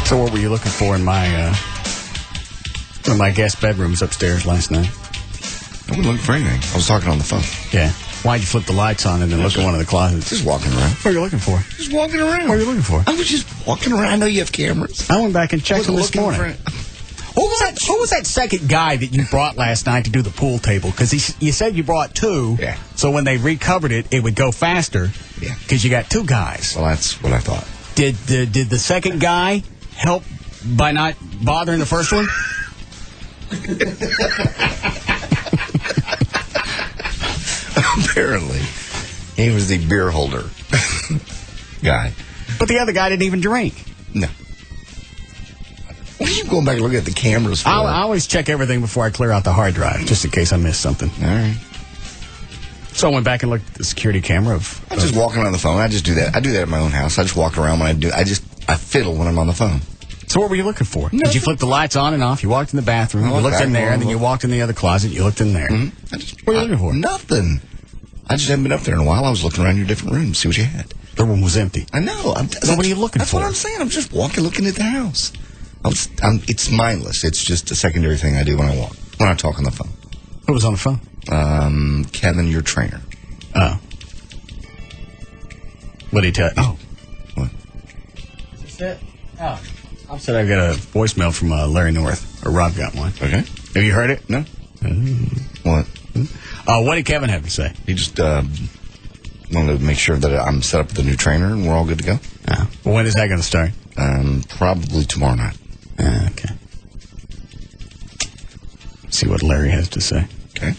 So what were you looking for in my one of my guest bedrooms upstairs last night? I wasn't looking for anything. I was talking on the phone. Yeah. Why'd you flip the lights on and then look in one of the closets? Just walking around. What are you looking for? Just walking around. What are you looking for? I was just walking around. I know you have cameras. I went back and checked them this morning. Who was that second guy that you brought last night to do the pool table? Because you said you brought two. Yeah. So when they recovered it, it would go faster. Yeah. Because you got two guys. Well, that's what I thought. Did the second guy help by not bothering the first one? Apparently. He was the beer holder guy. But the other guy didn't even drink. No. What are you going back and looking at the cameras for? I always check everything before I clear out the hard drive, just in case I miss something. All right. So I went back and looked at the security camera of... I'm just walking on the phone. I just do that. I do that at my own house. I just walk around when I do. I fiddle when I'm on the phone. So what were you looking for? Did you flip the lights on and off? You walked in the bathroom, you looked in there, and then you walked in the other closet, you looked in there. Mm-hmm. What are you looking for? Nothing. I just haven't been up there in a while. I was looking around your different rooms, see what you had. The room was empty. I know. So what are you looking for? That's what I'm saying. I'm just walking, looking at the house. It's mindless. It's just a secondary thing I do when I walk. When I talk on the phone. Who was on the phone? Kevin, your trainer. Oh. What did he tell you? Oh. What? Is this it? Oh. I said I got a voicemail from Larry North. Or Rob got one. Okay. Have you heard it? No. What? What did Kevin have to say? He just wanted to make sure that I'm set up with the new trainer and we're all good to go. Oh. Well, when is that going to start? Probably tomorrow night. Okay. See what Larry has to say. Okay.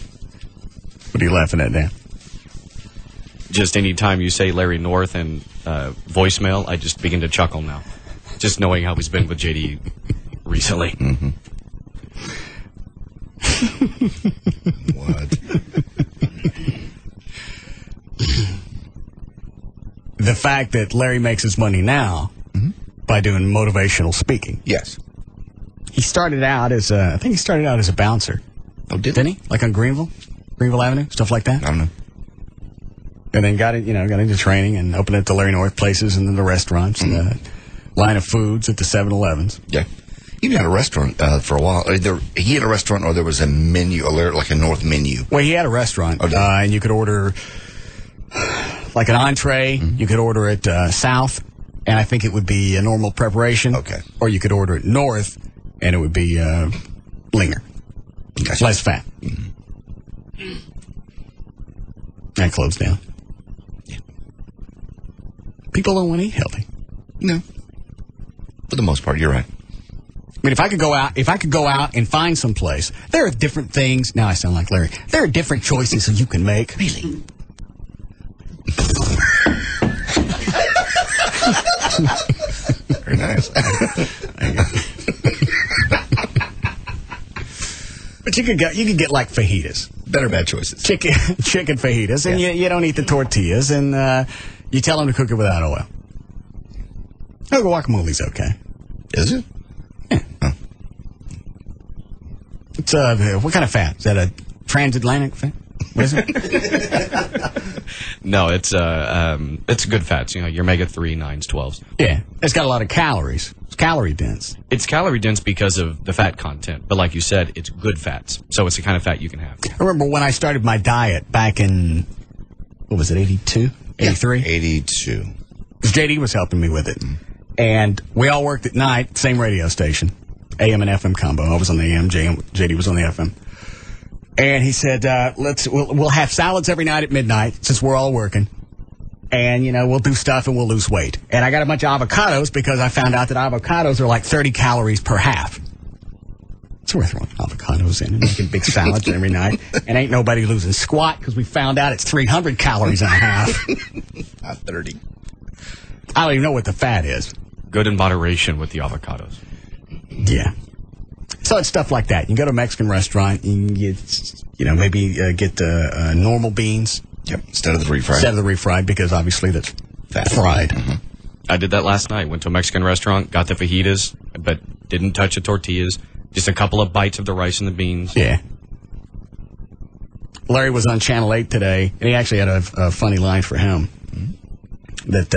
What are you laughing at, Dan? Just any time you say Larry North and voicemail, I just begin to chuckle now. Just knowing how he's been with JD recently. Mm-hmm. What? The fact that Larry makes his money now by doing motivational speaking. Yes. He started out as I think he started out as a bouncer. Oh, didn't he? Like on Greenville Avenue, stuff like that. I don't know. And then got into training and opened up the Larry North places and then the restaurants and the line of foods at the 7-Elevens. Yeah. He even had a restaurant for a while. He had a restaurant or there was a menu, like a North menu. Well, he had a restaurant, and you could order like an entree. You could order it South, and I think it would be a normal preparation. Okay. Or you could order it North, and it would be leaner. Gotcha. Less fat. That closed down. Yeah. People don't want to eat healthy. No. For the most part, you're right. I mean, if I could go out and find some place, there are different things. Now I sound like Larry. There are different choices that you can make. Really? Very nice. But you could get like fajitas. Better bad choices. Chicken fajitas, and you don't eat the tortillas, and you tell them to cook it without oil. Oh, guacamole's okay. Is it? Yeah. Oh. It's what kind of fat? Is that a transatlantic fat? What is it? No, it's good fats. You know, your omega-3, 9s, 12s. Yeah, it's got a lot of calories. It's calorie dense. It's calorie dense because of the fat content, but like you said, it's good fats. So it's the kind of fat you can have. I remember when I started my diet back in, what was it, 82? 83? 82. Because JD was helping me with it. And we all worked at night, same radio station, AM and FM combo. I was on the AM, JD was on the FM. And he said, we'll have salads every night at midnight since we're all working. And, we'll do stuff and we'll lose weight. And I got a bunch of avocados because I found out that avocados are like 30 calories per half. So we're throwing avocados in and making big salads every night. And ain't nobody losing squat because we found out it's 300 calories and a half. Not 30. I don't even know what the fat is. Good in moderation with the avocados. Yeah. So it's stuff like that. You can go to a Mexican restaurant, you can get, maybe get normal beans. Yep, instead of the refried. Instead of the refried, because obviously that's fried. Mm-hmm. I did that last night. Went to a Mexican restaurant, got the fajitas, but didn't touch the tortillas. Just a couple of bites of the rice and the beans. Yeah. Larry was on Channel 8 today, and he actually had a funny line for him. That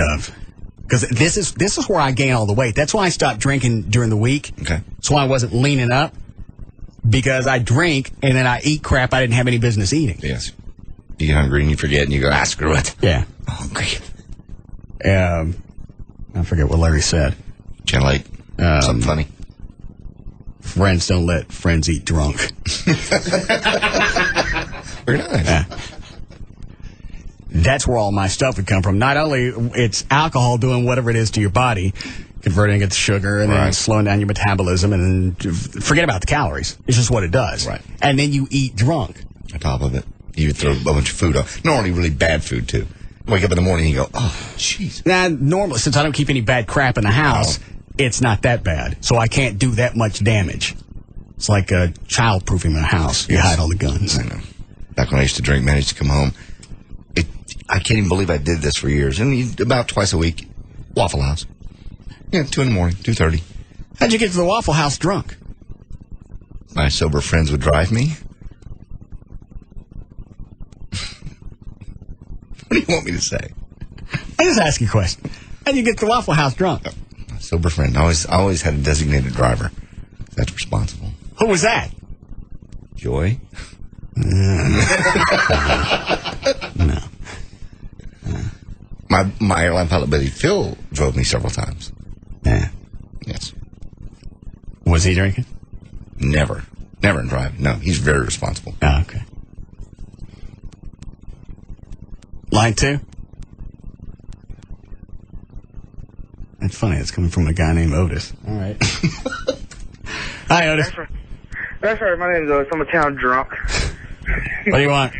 Because this is where I gain all the weight. That's why I stopped drinking during the week. Okay. So I wasn't leaning up. Because I drink and then I eat crap I didn't have any business eating. Yes. You get hungry and you forget and you go, screw it. Yeah. I'm hungry. I forget what Larry said. Like something funny. Friends don't let friends eat drunk. Very nice. Yeah. That's where all my stuff would come from. Not only it's alcohol doing whatever it is to your body, converting it to sugar and then slowing down your metabolism, and then forget about the calories. It's just what it does. Right. And then you eat drunk. On top of it, you throw a bunch of food on. Normally really bad food, too. Wake up in the morning and you go, oh, jeez. Now, normally, since I don't keep any bad crap in the house, it's not that bad. So I can't do that much damage. It's like child-proofing the house. You hide all the guns. I know. Back when I used to drink, managed to come home. I can't even believe I did this for years. And about twice a week, Waffle House. Yeah, 2 in the morning, 2:30. How'd you get to the Waffle House drunk? My sober friends would drive me. What do you want me to say? I just ask you a question. How'd you get to the Waffle House drunk? My sober friend. I always had a designated driver. That's responsible. Who was that? Joy. No. My airline pilot buddy Phil drove me several times. Yeah. Yes. Was he drinking? Never in driving. No, he's very responsible. Oh, okay. Line 2? That's funny. It's coming from a guy named Otis. All right. Hi, Otis. That's right. My name's Otis. I'm a town drunk. What do you want?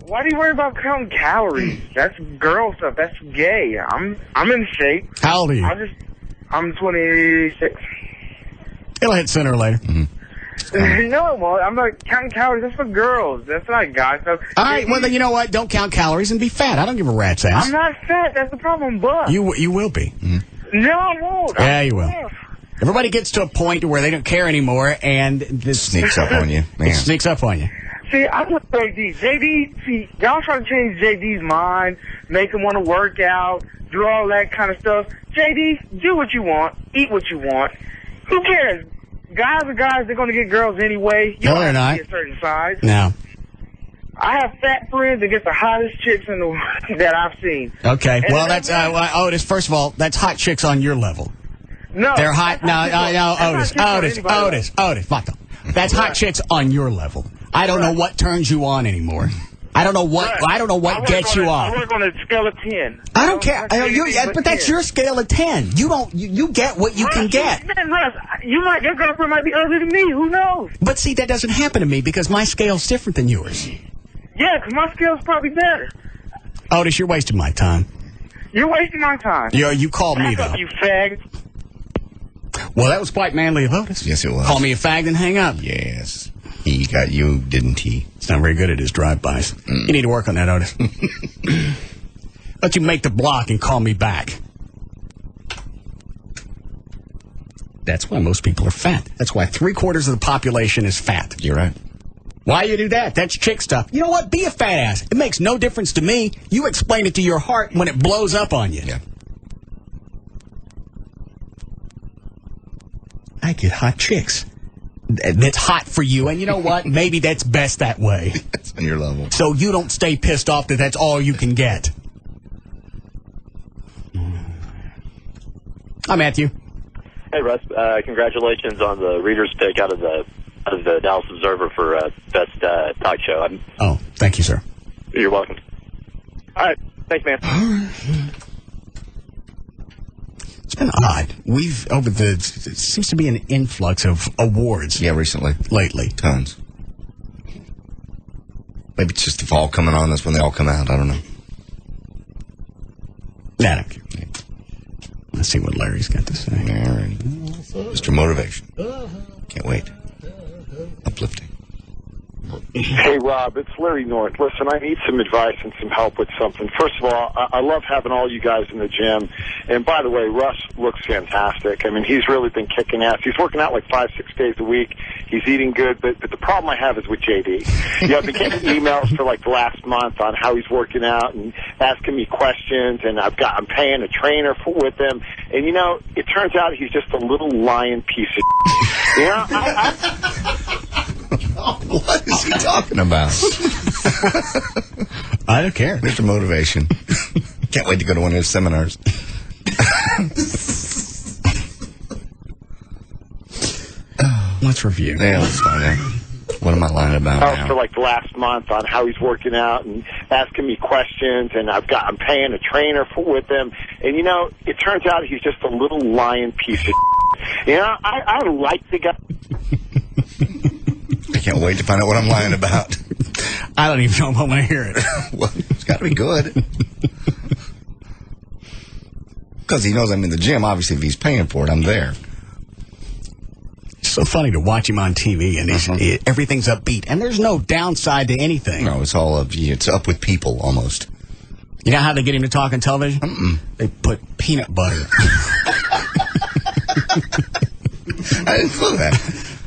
Why do you worry about counting calories? That's girl stuff. That's gay. I'm in shape. How old are you? I'm 26. It'll hit sooner or later. Mm-hmm. No, well, I'm not counting calories. That's for girls. That's not guy stuff. All right. Well, then you know what? Don't count calories and be fat. I don't give a rat's ass. I'm not fat. That's the problem, but You will be. Mm-hmm. No, I won't. Yeah, you will. Everybody gets to a point where they don't care anymore, and this Sneaks up on you. Man. It sneaks up on you. See, I look like JD. See, y'all trying to change JD's mind, make him want to work out, do all that kind of stuff. JD, do what you want, eat what you want. Who cares? Guys are guys. They're going to get girls anyway. You No, don't they're have not. to be a certain size. No. I have fat friends that get the hottest chicks in the that I've seen. Okay. And Well, that's Otis. First of all, that's hot chicks on your level. No, They're hot. No, Otis. Vato. That's hot chicks on your level. I don't know what turns you on anymore. I don't know what gets you I off. work on a scale of 10. I don't care. But that's your scale of 10. You get what you can get. Man, Russ, your girlfriend might be ugly to me. Who knows? But see, that doesn't happen to me because my scale's different than yours. Yeah, because my scale's probably better. Otis, you're wasting my time. You're wasting my time. You called me, Back up, though. you fag. Well, that was quite manly of Otis. Yes, it was. Call me a fag and hang up. Yes. He got you, didn't he? He's not very good at his drive-bys. You need to work on that, Otis. Let you make the block and call me back. That's why most people are fat. That's why 3/4 of the population is fat. You're right. Why you do that? That's chick stuff. You know what? Be a fat ass. It makes no difference to me. You explain it to your heart when it blows up on you. Yeah. I get hot chicks. That's hot for you. And you know what? Maybe that's best that way. That's on your level. So you don't stay pissed off that that's all you can get. Hi, Matthew. Hey, Russ. Congratulations on the reader's pick out of the Dallas Observer for best talk show. Oh, thank you, sir. You're welcome. All right. Thanks, man. It's been odd. It seems to be an influx of awards. Yeah, recently. Lately. Tons. Maybe it's just the fall coming on. That's when they all come out. I don't know. Nah, I don't care. Let's see what Larry's got to say. All right. Mr. Motivation. Can't wait. Uplifting. Hey, Rob, it's Larry North. Listen, I need some advice and some help with something. First of all, I love having all you guys in the gym. And by the way, Russ looks fantastic. I mean, he's really been kicking ass. He's working out like 5-6 days a week. He's eating good. But the problem I have is with JD. I've been getting emails for like the last month on how he's working out and asking me questions. And I'm paying a trainer with him. And, it turns out he's just a little lying piece of What is he talking about? I don't care. Mr. Motivation. Can't wait to go to one of his seminars. Let's review. Yeah, let's find out. What am I lying about now? For like the last month on how he's working out and asking me questions, and I'm paying a trainer with him. And, it turns out he's just a little lying piece of I like the guy. I can't wait to find out what I'm lying about. I don't even know if I'm going to hear it. Well, it's got to be good. Because he knows I'm in the gym. Obviously, if he's paying for it, I'm there. It's so funny to watch him on TV, and everything's upbeat, and there's no downside to anything. No, it's all it's up with people, almost. You know how they get him to talk on television? They put peanut butter. I didn't know that.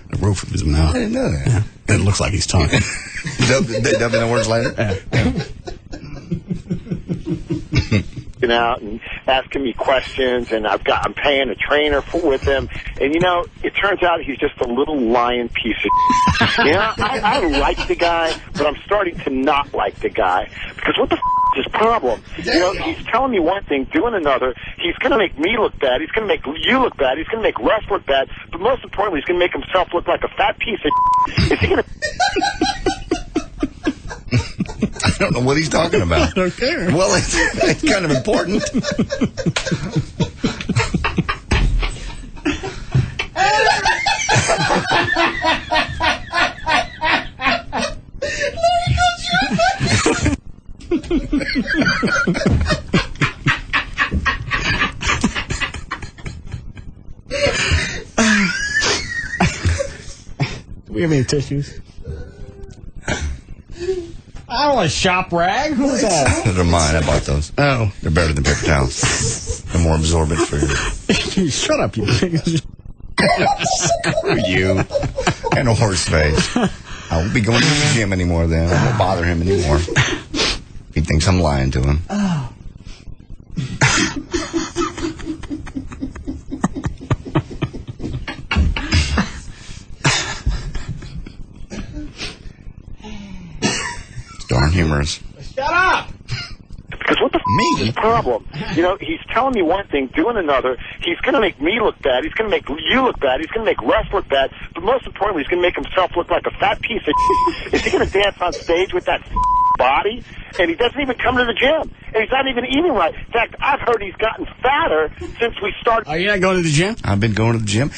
The roof of his mouth. I didn't know that. Yeah. It looks like he's talking. Dubbing the words later? Out and asking me questions, and I'm paying a trainer with him. And, it turns out he's just a little lying piece of I like the guy, but I'm starting to not like the guy. Because what the is his problem? He's telling me one thing, doing another. He's going to make me look bad. He's going to make you look bad. He's going to make Russ look bad. But most importantly, he's going to make himself look like a fat piece of Is he going to... I don't know what he's talking about. I don't care. Well, it's kind of important. Do we have any tissues? I don't want a shop rag. Who's that? Those are mine. I bought those. Oh. They're better than paper towels. They're more absorbent for you. Shut up, you pig. Screw you. And a horse face. I won't be going to the gym anymore then. I won't bother him anymore. He thinks I'm lying to him. Oh. Darn humorous. Shut up! Because what the is his problem? He's telling me one thing, doing another. He's going to make me look bad. He's going to make you look bad. He's going to make Russ look bad. But most importantly, he's going to make himself look like a fat piece of Is he going to dance on stage with that body? And he doesn't even come to the gym. And he's not even eating right. In fact, I've heard he's gotten fatter since we started. Are you not going to the gym? I've been going to the gym.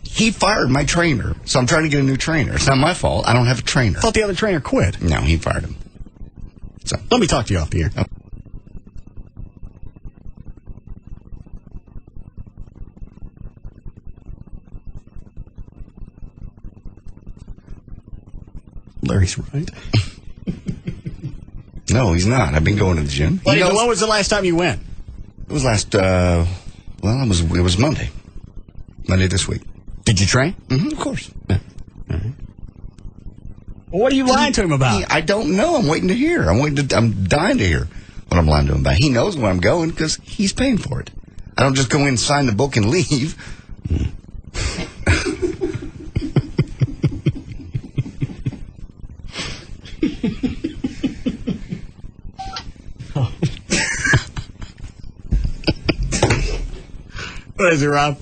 He fired my trainer, so I'm trying to get a new trainer. It's not my fault. I don't have a trainer. I thought the other trainer quit. No, he fired him. So let me talk to you off the air. Oh. Larry's right. No, he's not. I've been going to the gym. When was the last time you went? It was last, it was Monday. Monday this week. Did you train? Mm-hmm, of course. Yeah. Well, what are you lying to him about? I don't know. I'm waiting to hear. I'm dying to hear what I'm lying to him about. He knows where I'm going because he's paying for it. I don't just go in, sign the book, and leave. What is it, Rob?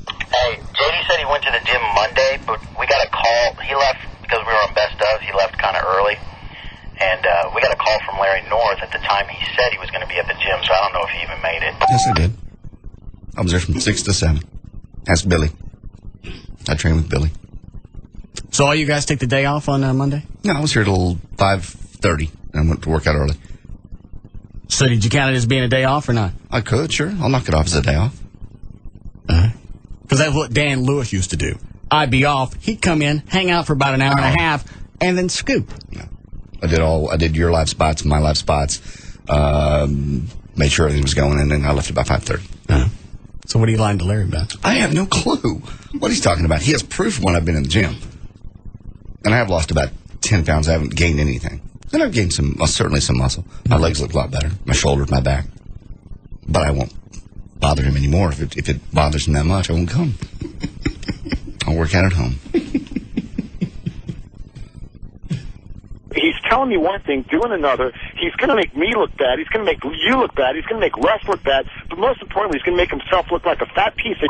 Hey, JD said he went to the gym Monday, but we got a call. He left because we were on Best Of. He left kind of early. And we got a call from Larry North at the time he said he was going to be at the gym, so I don't know if he even made it. Yes, I did. I was there from 6 to 7. Ask Billy. I trained with Billy. So all you guys take the day off on Monday? No, I was here till 5:30, and I went to work out early. So did you count it as being a day off or not? I could, sure. I'll knock it off as a day off. Because that's what Dan Lewis used to do. I'd be off. He'd come in, hang out for about an hour and a half, and then scoop. No. I did your live spots, my live spots, made sure everything was going, and then I left it by 5:30. So what are you lying to Larry about? I have no clue what he's talking about. He has proof when I've been in the gym. And I have lost about 10 pounds. I haven't gained anything. And I've gained certainly some muscle. My legs look a lot better. My shoulders, my back. But I won't bother him anymore. If it bothers him that much, I won't come. I'll work out at home. He's telling me one thing, doing another. He's going to make me look bad. He's going to make you look bad. He's going to make Russ look bad. But most importantly, he's going to make himself look like a fat piece of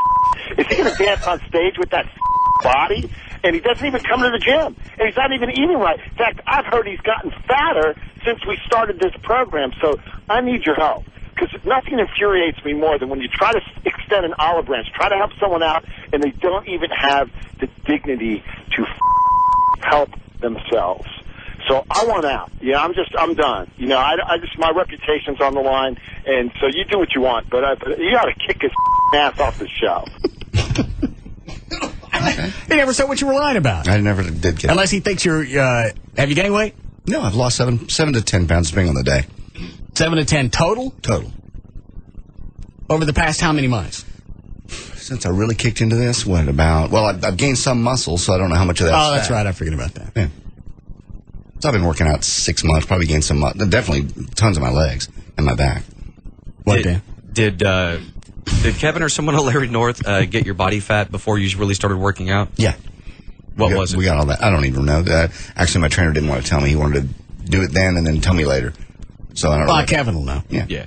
Is he going to dance on stage with that body? And he doesn't even come to the gym. And he's not even eating right. In fact, I've heard he's gotten fatter since we started this program. So I need your help. Because nothing infuriates me more than when you try to extend an olive branch, try to help someone out, and they don't even have the dignity to help themselves. So I want out. Yeah, I'm done. You know, my reputation's on the line, and so you do what you want, but you got to kick his ass off the show. He never said what you were lying about. I never did get Unless he thinks you're, have you gained weight? No, I've lost 7 to 10 pounds depending on the day. 7 to 10 total? Total. Over the past how many months? Since I really kicked into this, I've gained some muscle, so I don't know how much of that. Oh, that's right. I forget about that. Yeah. So I've been working out 6 months, probably gained some muscle. Definitely tons of my legs and my back. What, Dan? Did Kevin or someone at Larry North get your body fat before you really started working out? Yeah. What was it? We got all that. I don't even know. Actually, my trainer didn't want to tell me. He wanted to do it then and then tell me later. So I don't know. Kevin will know. Yeah.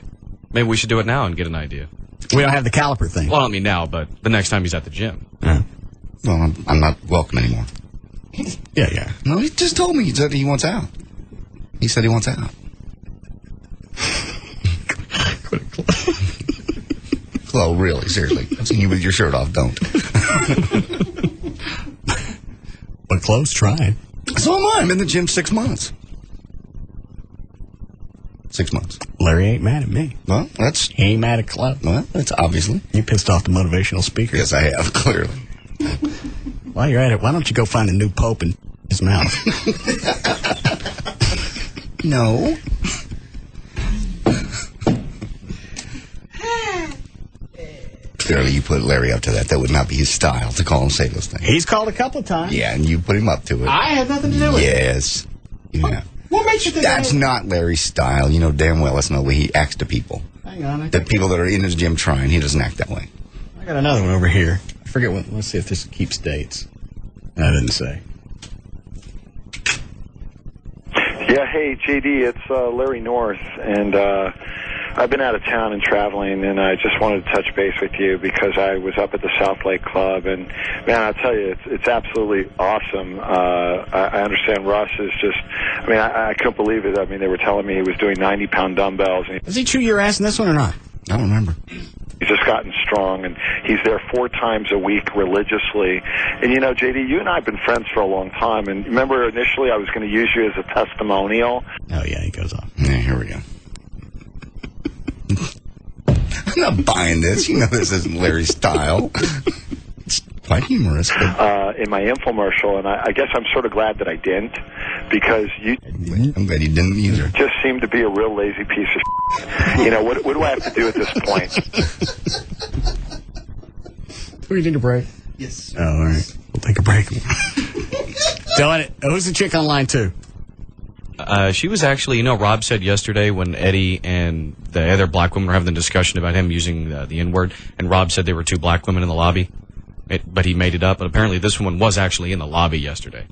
Maybe we should do it now and get an idea. We don't have the caliper thing. Well, I don't mean now, but the next time he's at the gym. Well, I'm not welcome anymore. Yeah. No, he just told me. He said he wants out. He said he wants out. Well, really, seriously. I've seen you with your shirt off. Don't. But close, try. So am I. I'm in the gym 6 months. 6 months. Larry ain't mad at me. Well, He ain't mad at Club. Well, that's obviously. You pissed off the motivational speaker. Yes, I have, clearly. While you're at it, why don't you go find a new pope in his mouth? No. Clearly, you put Larry up to that. That would not be his style to call him say those things. He's called a couple of times. Yeah, and you put him up to it. I had nothing to do with it. Yes. Yeah. What makes you think that's not Larry's style? You know damn well that's not the way he acts to people. Hang on. The people that are in his gym trying, he doesn't act that way. I got another one over here. I forget what. Let's see if this keeps dates. I didn't say. Yeah, hey, JD, it's Larry North, and I've been out of town and traveling, and I just wanted to touch base with you because I was up at the South Lake Club, and, man, I'll tell you, it's absolutely awesome. I understand Russ is just, I couldn't believe it. I mean, they were telling me he was doing 90-pound dumbbells. And Does he chew your ass in this one or not? I don't remember. he's just gotten strong, and he's there 4 times a week religiously. And, you know, JD, you and I have been friends for a long time, and remember initially I was going to use you as a testimonial? Oh, yeah, he goes off. Yeah, here we go. I'm not buying this. You know this isn't Larry's style. It's quite humorous. But in my infomercial, and I guess I'm sort of glad that I didn't, because you I'm glad he didn't either. just seem to be a real lazy piece of shit. You know, what do I have to do at this point? Do we need a break? Yes. Oh, all right. We'll take a break. Dylan, who's the chick on line 2? She was actually, Rob said yesterday when Eddie and the other black women were having the discussion about him using the N-word, and Rob said there were 2 black women in the lobby, but he made it up. But apparently this one was actually in the lobby yesterday.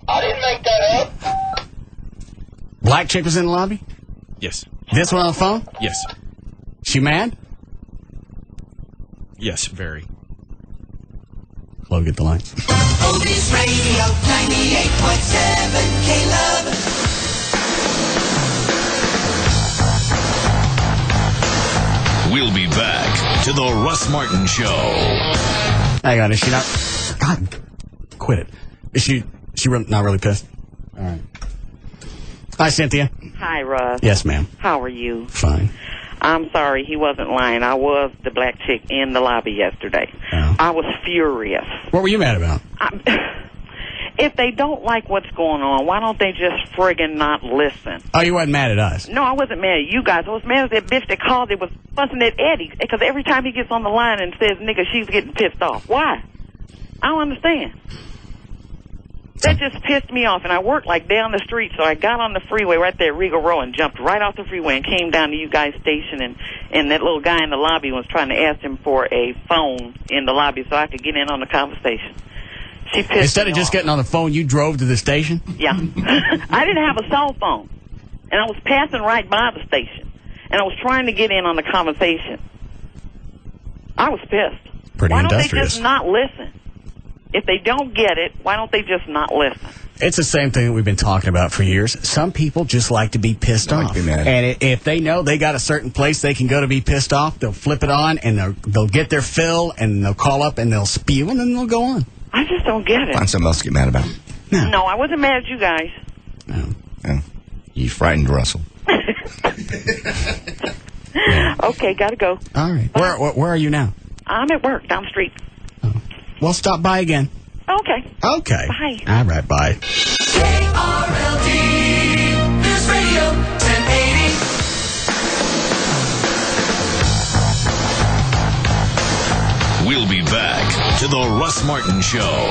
I didn't make that up. Black chick was in the lobby? Yes. This one on the phone? Yes. She mad? Yes, very. Chloe, get the lights. Oldies Radio 98.7 KLLI. We'll be back to the Russ Martin Show. Hang on, is she not? God, quit it. Is she not really pissed? All right. Hi, Cynthia. Hi, Russ. Yes, ma'am. How are you? Fine. I'm sorry, he wasn't lying. I was the black chick in the lobby yesterday. Oh. I was furious. What were you mad about? If they don't like what's going on, why don't they just friggin' not listen? Oh, you wasn't mad at us? No, I wasn't mad at you guys. I was mad at that bitch that called. It was fussing at Eddie. Because every time he gets on the line and says, nigga, she's getting pissed off. Why? I don't understand. That just pissed me off. And I worked like down the street, so I got on the freeway right there at Regal Row and jumped right off the freeway and came down to you guys' station. And that little guy in the lobby was trying to ask him for a phone in the lobby so I could get in on the conversation. She pissed Instead me of just off. getting on the phone, you drove to the station? Yeah. I didn't have a cell phone. And I was passing right by the station. And I was trying to get in on the conversation. I was pissed. Pretty why don't industrious. they just not listen? If they don't get it, why don't they just not listen? It's the same thing that we've been talking about for years. Some people just like to be pissed off. be mad. And if they know they got a certain place they can go to be pissed off, they'll flip it on and they'll get their fill and they'll call up and they'll spew and then they'll go on. I just don't get it. Find something else to get mad about. No, I wasn't mad at you guys. No. Yeah. You frightened Russell. Okay, gotta go. All right. Where are you now? I'm at work down the street. Well, stop by again. Okay. Okay. Bye. All right, bye. KRLD News Radio 1080. We'll be back to the Russ Martin Show.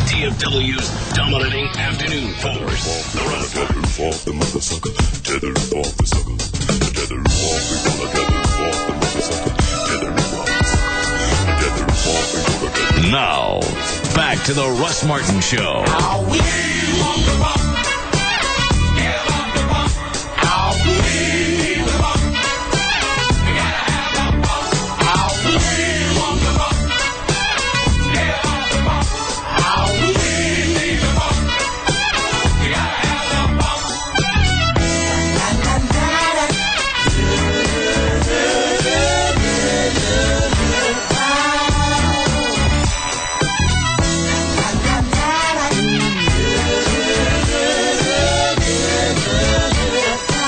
DFW's dominating afternoon force. The Russ Martin. Off the mother sucker, tether off the sucker, tether off, we gonna tether off the mother sucker, tether off the sucker, tether off, we gonna tether. Now, back to the Russ Martin Show. How we want the bump, give up the bump. How we need the bump, we gotta have the bump. How we want the bump, give up the bump. How we need the bump, we gotta have the bump.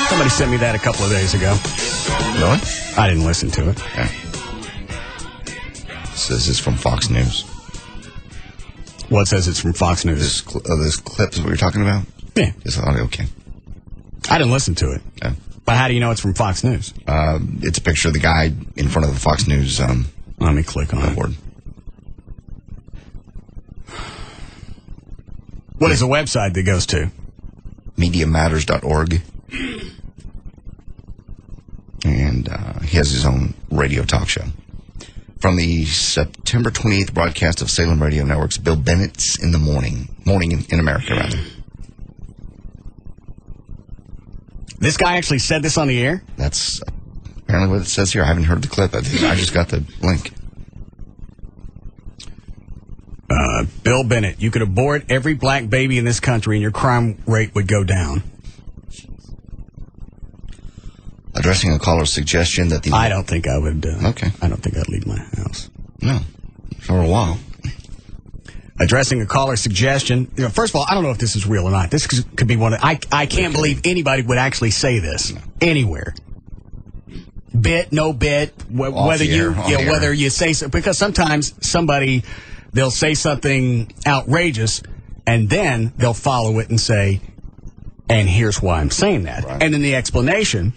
Somebody sent me that a couple of days ago. Really? I didn't listen to it. Yeah. Says it's from Fox News. What says it's from Fox News? This clip is what you're talking about? Yeah. It's audio, okay. I didn't listen to it. Yeah. But how do you know it's from Fox News? It's a picture of the guy in front of the Fox News Let me click on it. board. What is the website that goes to? MediaMatters.org. And he has his own radio talk show. From the September 28th broadcast of Salem Radio Network's Bill Bennett's in the Morning in America, rather. This guy actually said this on the air? That's apparently what it says here. I haven't heard the clip. I just got the link. Bill Bennett, you could abort every black baby in this country and your crime rate would go down. Addressing a caller's suggestion that the... I don't think I would... Okay. I don't think I'd leave my house. No. For a while. Addressing a caller's suggestion... You know, first of all, I don't know if this is real or not. This could be one of... I can't believe anybody would actually say this anywhere. Bit, no bit, whether you say... So, because sometimes somebody... They'll say something outrageous, and then they'll follow it and say, and here's why I'm saying that. Right. And then the explanation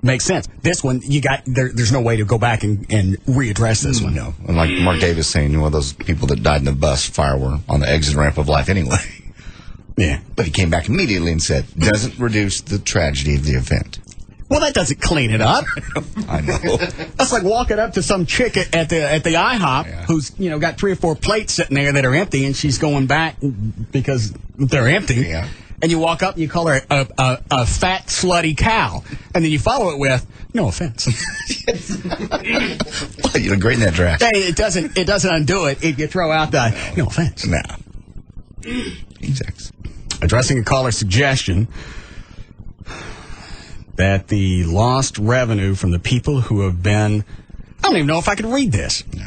makes sense. This one, there's no way to go back and readdress this one. No. And like Mark Davis saying, one of those people that died in the bus fire were on the exit ramp of life anyway. Yeah. But he came back immediately and said, doesn't reduce the tragedy of the event. Well, that doesn't clean it up. I know. That's like walking up to some chick at the IHOP who's got 3 or 4 plates sitting there that are empty, and she's going back because they're empty. Yeah. And you walk up and you call her a fat slutty cow, and then you follow it with no offense. You look great in that dress. Hey, it doesn't undo it if you throw out the no offense. No. Exactly. Addressing a caller's suggestion that the lost revenue from the people who have been... I don't even know if I could read this. No.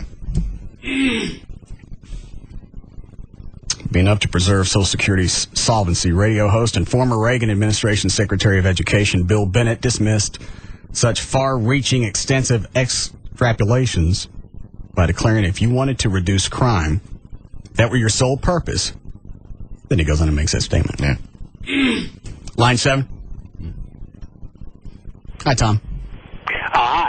be enough to preserve Social Security's solvency. Radio host and former Reagan administration Secretary of Education Bill Bennett dismissed such far-reaching, extensive extrapolations by declaring if you wanted to reduce crime, that were your sole purpose, then he goes on and makes that statement. Yeah. Line 7. Hi, Tom.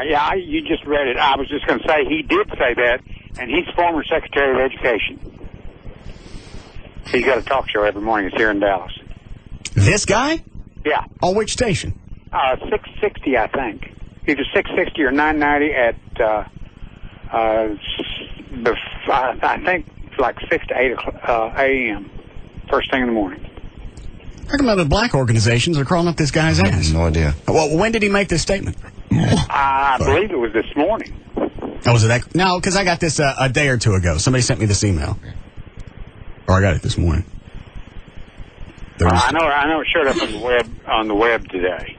Yeah, you just read it. I was just going to say he did say that, and he's former Secretary of Education. He's got a talk show every morning. It's here in Dallas. This guy? Yeah. On which station? 660, I think. Either 660 or 990 at, I think it's like 6 to 8 a.m. First thing in the morning. How come other black organizations are crawling up this guy's ass? No idea. Well, when did he make this statement? I believe it was this morning. Oh, was it that? No, because I got this a day or two ago. Somebody sent me this email. Or I got it this morning. I know it showed up on the web today.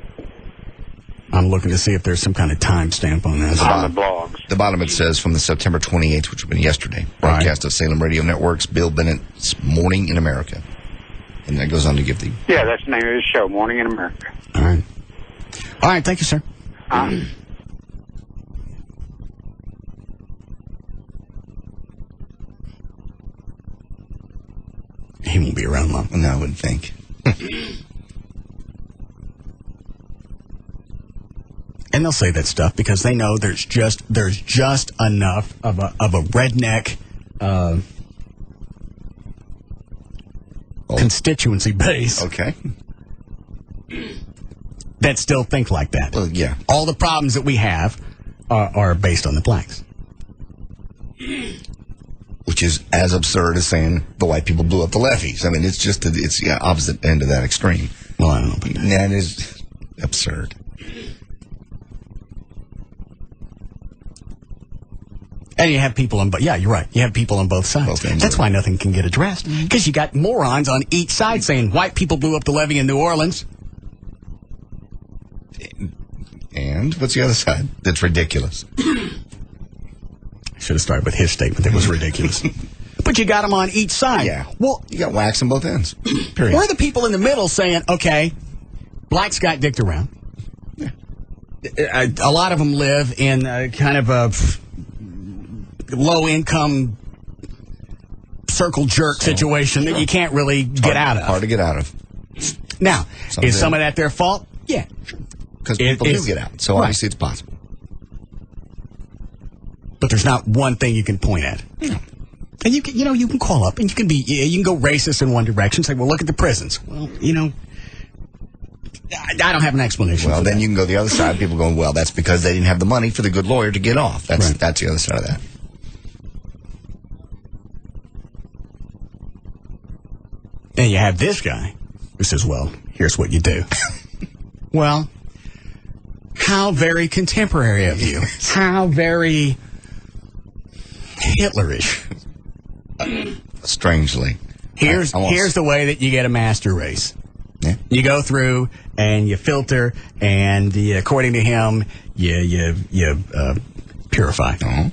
I'm looking to see if there's some kind of timestamp on that. On the blogs. The bottom it says from the September 28th, which would have been yesterday, broadcast of Salem Radio Network's Bill Bennett's Morning in America. And that goes on to give the... Yeah, that's the name of his show, Morning in America. All right. All right, thank you, sir. He won't be around long. No, I wouldn't think. And they'll say that stuff because they know there's just enough of a redneck constituency base. Okay. That still think like that. Well, yeah. All the problems that we have are based on the blacks. Which is as absurd as saying the white people blew up the levees. I mean, it's just it's the opposite end of that extreme. Well, I don't know about that. That is absurd. And you have people on, yeah, you're right. You have people on both sides. That's why nothing can get addressed. Because you got morons on each side saying white people blew up the levee in New Orleans. And what's the other side? That's ridiculous. I should have started with his statement that was ridiculous. But you got them on each side. Yeah. Well, you got wax on both ends. Period. We're the people in the middle saying, okay, blacks got dicked around. Yeah. A lot of them live in kind of a low-income circle jerk situation that you can't really get out of. Hard to get out of. Now, is some of that their fault? Yeah. Because people do get out. So obviously it's possible. But there's not one thing you can point at. Yeah. And you can call up and you can go racist in one direction, say, well, look at the prisons. Well, I don't have an explanation. Well, for then that. you can go the other side. People going, well, that's because they didn't have the money for the good lawyer to get off. That's the other side of that. And you have this guy who says, well, here's what you do. Well, how very contemporary of you. How very Hitlerish. Strangely. Here's the way that you get a master race. Yeah. You go through and you filter, and according to him, you purify. Uh-huh.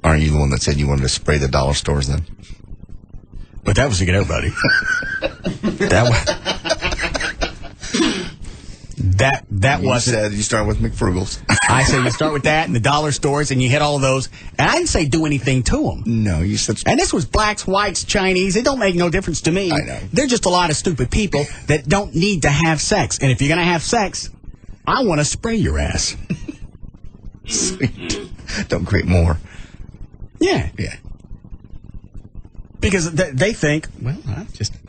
Aren't you the one that said you wanted to spray the dollar stores then? But that was to get everybody. That you wasn't. Said you start with McFrugal's. I said you start with that and the dollar stores, and you hit all of those. And I didn't say do anything to them. No, you said. And this was blacks, whites, Chinese. It don't make no difference to me. I know. They're just a lot of stupid people that don't need to have sex. And if you're gonna have sex, I want to spray your ass. Sweet. Don't create more. Yeah. Yeah. Because they think, well,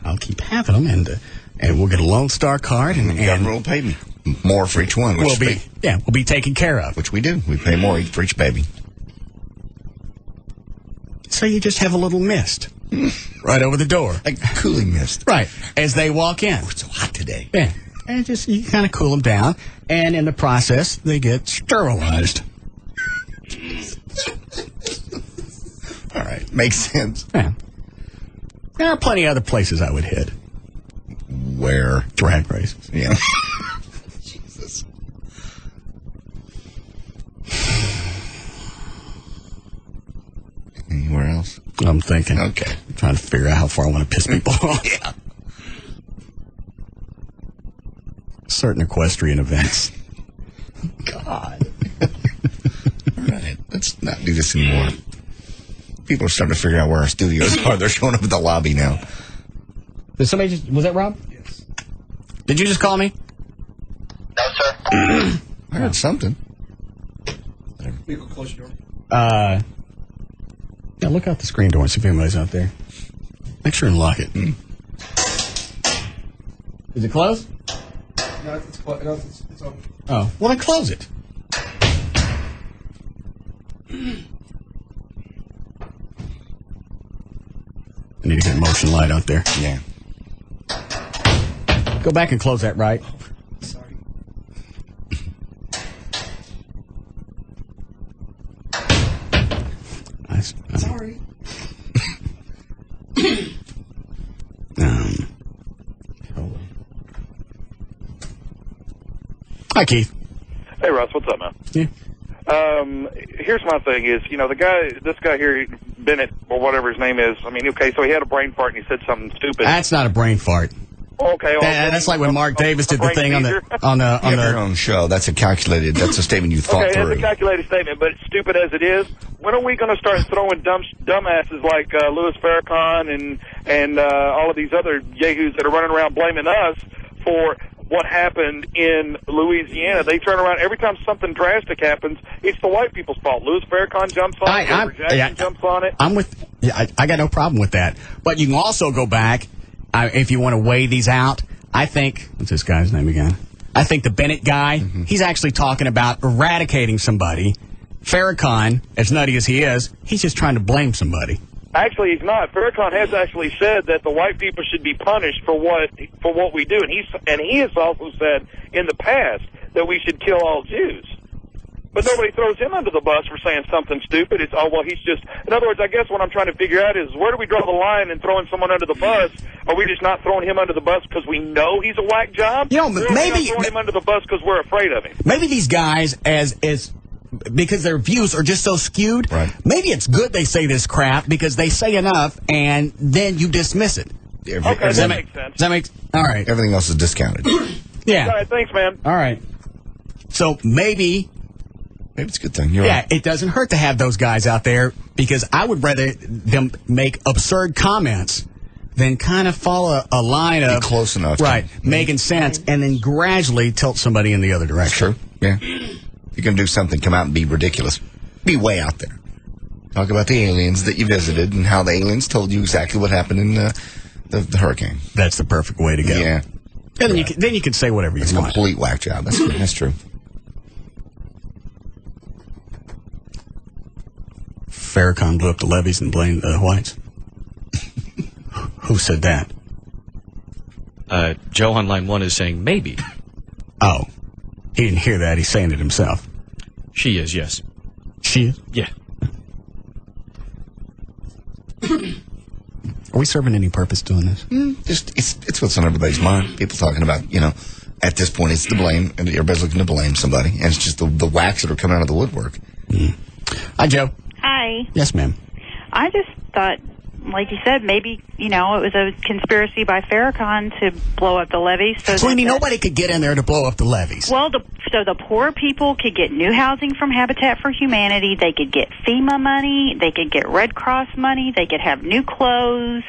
I'll keep having them, and we'll get a Lone Star card, and the government will pay me more for each one. We'll be taken care of. Which we do. We pay more for each baby. So you just have a little mist right over the door, like cooling mist, right as they walk in. Oh, it's so hot today. Yeah, and just you kind of cool them down, and in the process, they get sterilized. All right, makes sense. Yeah. There are plenty of other places I would hit. Where? Drag races. Yeah. Jesus. Anywhere else? I'm thinking. Okay. I'm trying to figure out how far I want to piss people off. Yeah. Certain equestrian events. God. All right. Let's not do this anymore. People are starting to figure out where our studios are. They're showing up at the lobby now. Did somebody just... Was that Rob? Yes. Did you just call me? No, sir. I heard something. You go close your door. Yeah, look out the screen door and see if anybody's out there. Make sure and lock it. Is it closed? No, it's open. Oh, well then close it. I need to get a motion light out there. Yeah. Go back and close that right. Sorry. Sorry. Hi, Keith. Hey, Russ, what's up, man? Yeah. Here's my thing is, this guy here, Bennett, or whatever his name is, I mean, okay, so he had a brain fart and he said something stupid. That's not a brain fart. Okay. That's like when Mark Davis did the thing on your own show. That's a statement you thought through. Okay, it's a calculated statement, but stupid as it is, when are we going to start throwing dumbasses like Louis Farrakhan and all of these other yahoos that are running around blaming us for what happened in Louisiana? They turn around every time something drastic happens. It's the white people's fault. Louis Farrakhan jumps on it. Robert Jackson jumps on it. I got no problem with that. But you can also go back if you want to weigh these out. I think what's this guy's name again? I think the Bennett guy. He's actually talking about eradicating somebody. Farrakhan, as nutty as he is, he's just trying to blame somebody. Actually, he's not. Farrakhan has actually said that the white people should be punished for what we do, and he has also said in the past that we should kill all Jews. But nobody throws him under the bus for saying something stupid. It's he's just. In other words, I guess what I'm trying to figure out is where do we draw the line in throwing someone under the bus? Are we just not throwing him under the bus because we know he's a whack job? Maybe not throwing him under the bus because we're afraid of him. Maybe these guys because their views are just so skewed, right. Maybe it's good they say this crap because they say enough and then you dismiss it. Okay, that makes sense. Does that make all right? Everything else is discounted. Yeah. All right, thanks, man. All right. So maybe it's a good thing. You're right. It doesn't hurt to have those guys out there because I would rather them make absurd comments than kind of follow a line of close enough, making sense, and then gradually tilt somebody in the other direction. That's true. Yeah. If you're going to do something, come out and be ridiculous. Be way out there. Talk about the aliens that you visited and how the aliens told you exactly what happened in the hurricane. That's the perfect way to go. Yeah. And then you can say whatever you want. It's a complete whack job. That's true. Farrakhan blew up the levees and blamed the whites. Who said that? Joe on line 1 is saying maybe. Oh. He didn't hear that. He's saying it himself. She is, yes. She is? Yeah. Are we serving any purpose doing this? Just it's what's on everybody's mind. People talking about, at this point it's the blame, and everybody's looking to blame somebody, and it's just the whacks that are coming out of the woodwork. Hi, Joe. Hi. Yes, ma'am. I just thought, like you said, maybe, it was a conspiracy by Farrakhan to blow up the levees. Sweetie, nobody could get in there to blow up the levees. Well, so the poor people could get new housing from Habitat for Humanity. They could get FEMA money. They could get Red Cross money. They could have new clothes,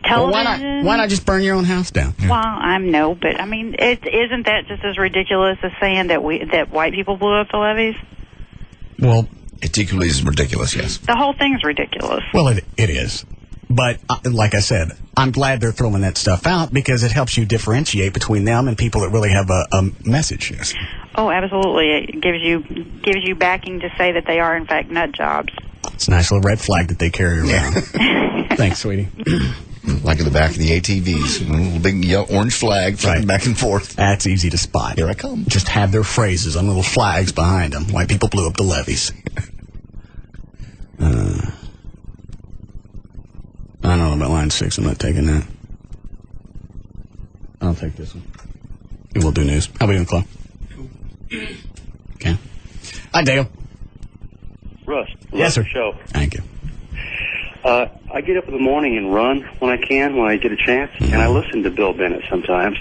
television. Well, why not just burn your own house down? Well, but I mean, isn't that just as ridiculous as saying that white people blew up the levees? Well, it's equally as ridiculous, yes. The whole thing's ridiculous. Well, it is. But like I said, I'm glad they're throwing that stuff out because it helps you differentiate between them and people that really have a message. Yes. Oh, absolutely. It gives you backing to say that they are, in fact, nut jobs. It's a nice little red flag that they carry around. Thanks, sweetie. Like in the back of the ATVs. A little big yellow, orange flag flying back and forth. That's easy to spot. Here I come. Just have their phrases on little flags behind them. White people blew up the levees. I don't know about line 6. I'm not taking that. I'll take this one. And we'll do news. How about you, Chloe? Okay. Hi, Dale. Russ. Yes, sir. Show. Thank you. I get up in the morning and run when I can, when I get a chance, and I listen to Bill Bennett sometimes,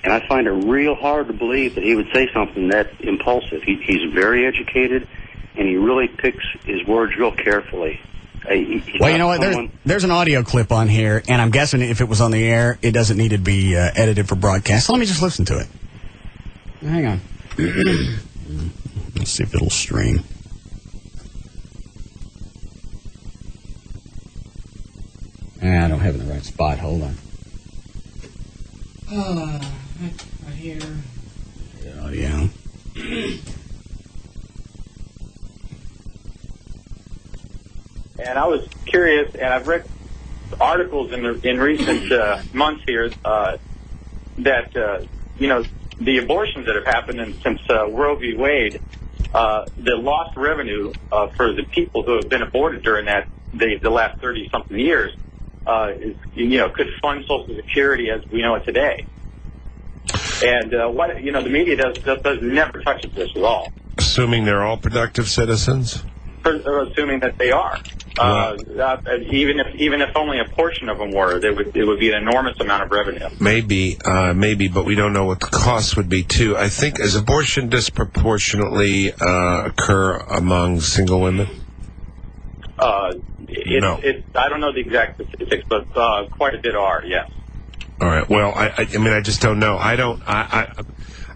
and I find it real hard to believe that he would say something that impulsive. He's very educated, and he really picks his words real carefully. Well, you know what? There's an audio clip on here, and I'm guessing if it was on the air, it doesn't need to be edited for broadcast. So let me just listen to it. Hang on. Let's see if it'll stream. I don't have it in the right spot. Hold on. Right here. Audio. And I was curious, and I've read articles in recent months here that the abortions that have happened since Roe v. Wade, the lost revenue for the people who have been aborted during the last 30-something years could fund Social Security as we know it today. And the media does never touches this at all. Assuming they're all productive citizens? Assuming that they are. Even if only a portion of them were, it would be an enormous amount of revenue. Maybe, but we don't know what the cost would be, too. I think, does abortion disproportionately occur among single women? No. I don't know the exact statistics, but quite a bit are, yes. All right. Well, I just don't know.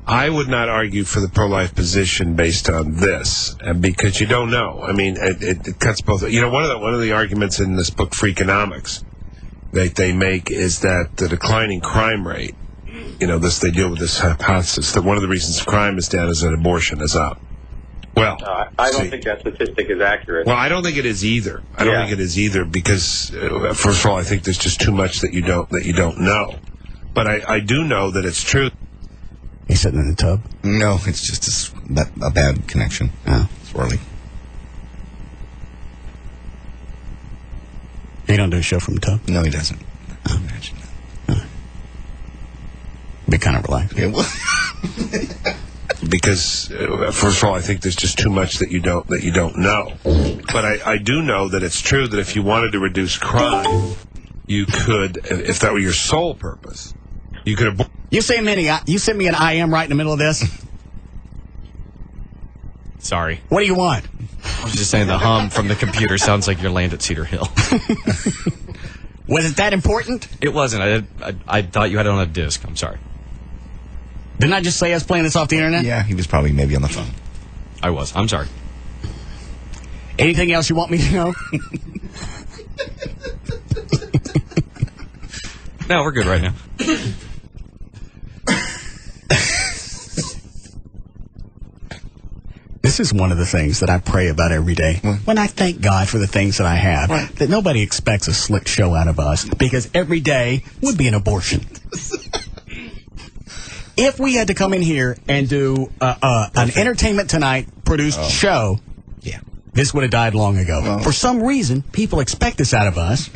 I would not argue for the pro-life position based on this, because you don't know. I mean, it cuts both. One of the arguments in this book, Freakonomics, that they make is that the declining crime rate, they deal with this hypothesis that one of the reasons crime is down is that abortion is up. Well, I don't think that statistic is accurate. Well, I don't think it is either. I don't think it is either because, first of all, I think there's just too much that you don't know. But I do know that it's true. He's sitting in the tub? No, it's just a bad connection. Oh. Swirly. He don't do a show from the tub? No, he doesn't. Oh. Imagine that. Be kind of relaxed. Yeah, well. Because, first of all, I think there's just too much that you don't know. But I do know that it's true that if you wanted to reduce crime, you could, if that were your sole purpose, you could. You sent me an IM right in the middle of this? Sorry. What do you want? I was just saying the hum from the computer sounds like you're laying at Cedar Hill. Was it that important? It wasn't. I thought you had it on a disc. I'm sorry. Didn't I just say I was playing this off the internet? Yeah, he was probably maybe on the phone. I was. I'm sorry. Anything else you want me to know? No, we're good right now. This is one of the things that I pray about every day. When I thank God for the things that I have, that nobody expects a slick show out of us, because every day would be an abortion. If we had to come in here and do an Entertainment Tonight produced show, this would have died long ago. For some reason, people expect this out of us.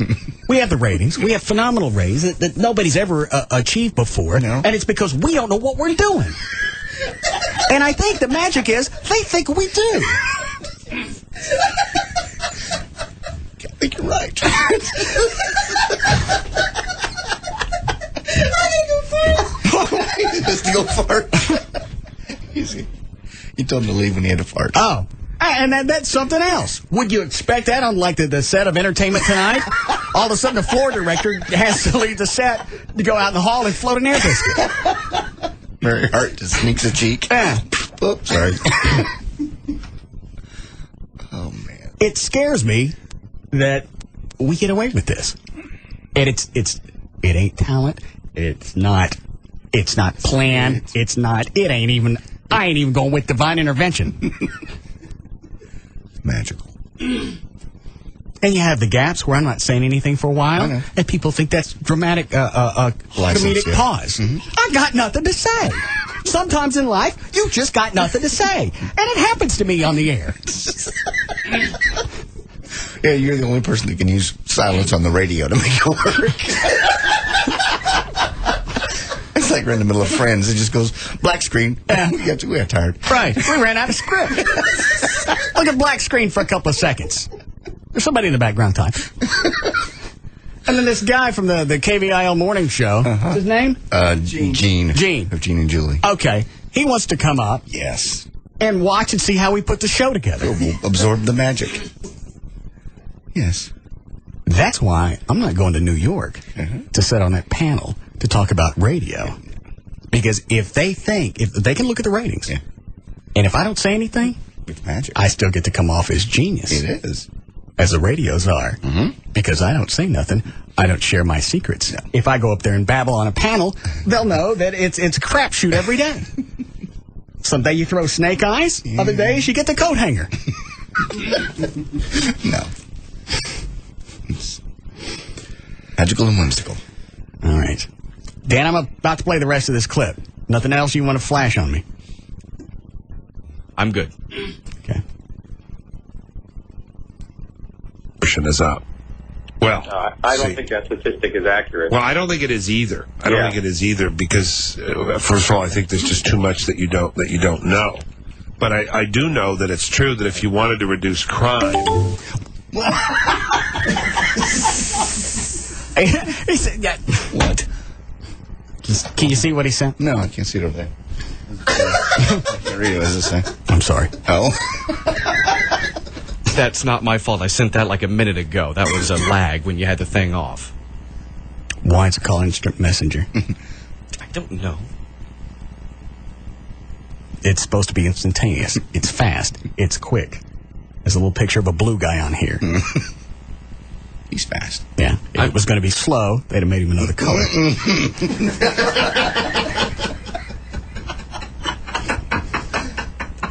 We have the ratings. We have phenomenal ratings that nobody's ever achieved before. And it's because we don't know what we're doing. And I think the magic is they think we do. I think you're right. Just to go fart. He told him to leave when he had to fart. Oh. And that's something else. Would you expect that on, like, the set of Entertainment Tonight? All of a sudden, the floor director has to leave the set to go out in the hall and float an air biscuit. Mary Hart just sneaks a cheek. Oops, sorry. Oh, man. It scares me that we get away with this. And it ain't talent. It's not planned. I ain't even going with divine intervention. Magical. And you have the gaps where I'm not saying anything for a while, and people think that's dramatic, comedic pause. I got nothing to say. Sometimes in life, you just got nothing to say. And it happens to me on the air. Yeah, you're the only person that can use silence on the radio to make it work. It's like we're in the middle of Friends. It just goes, black screen. We got tired. Right. We ran out of script. Look at black screen for a couple of seconds. There's somebody in the background time. And then this guy from the KVIL morning show, what's his name? Gene. Of Gene and Julie. Okay. He wants to come up. Yes. And watch and see how we put the show together. We'll absorb the magic. Yes. That's why I'm not going to New York to sit on that panel to talk about radio. Because if they can look at the ratings, and if I don't say anything, it's magic. I still get to come off as genius. It is. As the radios are. Because I don't say nothing. I don't share my secrets. No. If I go up there and babble on a panel, they'll know that it's a crapshoot every day. Some day you throw snake eyes. Other days you get the coat hanger. No. It's magical and whimsical. All right. Dan, I'm about to play the rest of this clip. Nothing else you want to flash on me? I'm good. Okay. Is up. Well, I don't think that statistic is accurate. Well, I don't think it is either. I don't think it is either because, first of all, I think there's just too much that you don't know. But I do know that it's true that if you wanted to reduce crime. He said, yeah. What? Can you see what he sent? No, I can't see it over there. I can't read it. What does it say? I'm sorry. Oh. That's not my fault. I sent that like a minute ago. That was a lag when you had the thing off. Why is it called instant messenger? I don't know. It's supposed to be instantaneous. It's fast. It's quick. There's a little picture of a blue guy on here. He's fast. Yeah. If it was going to be slow, they'd have made him another color.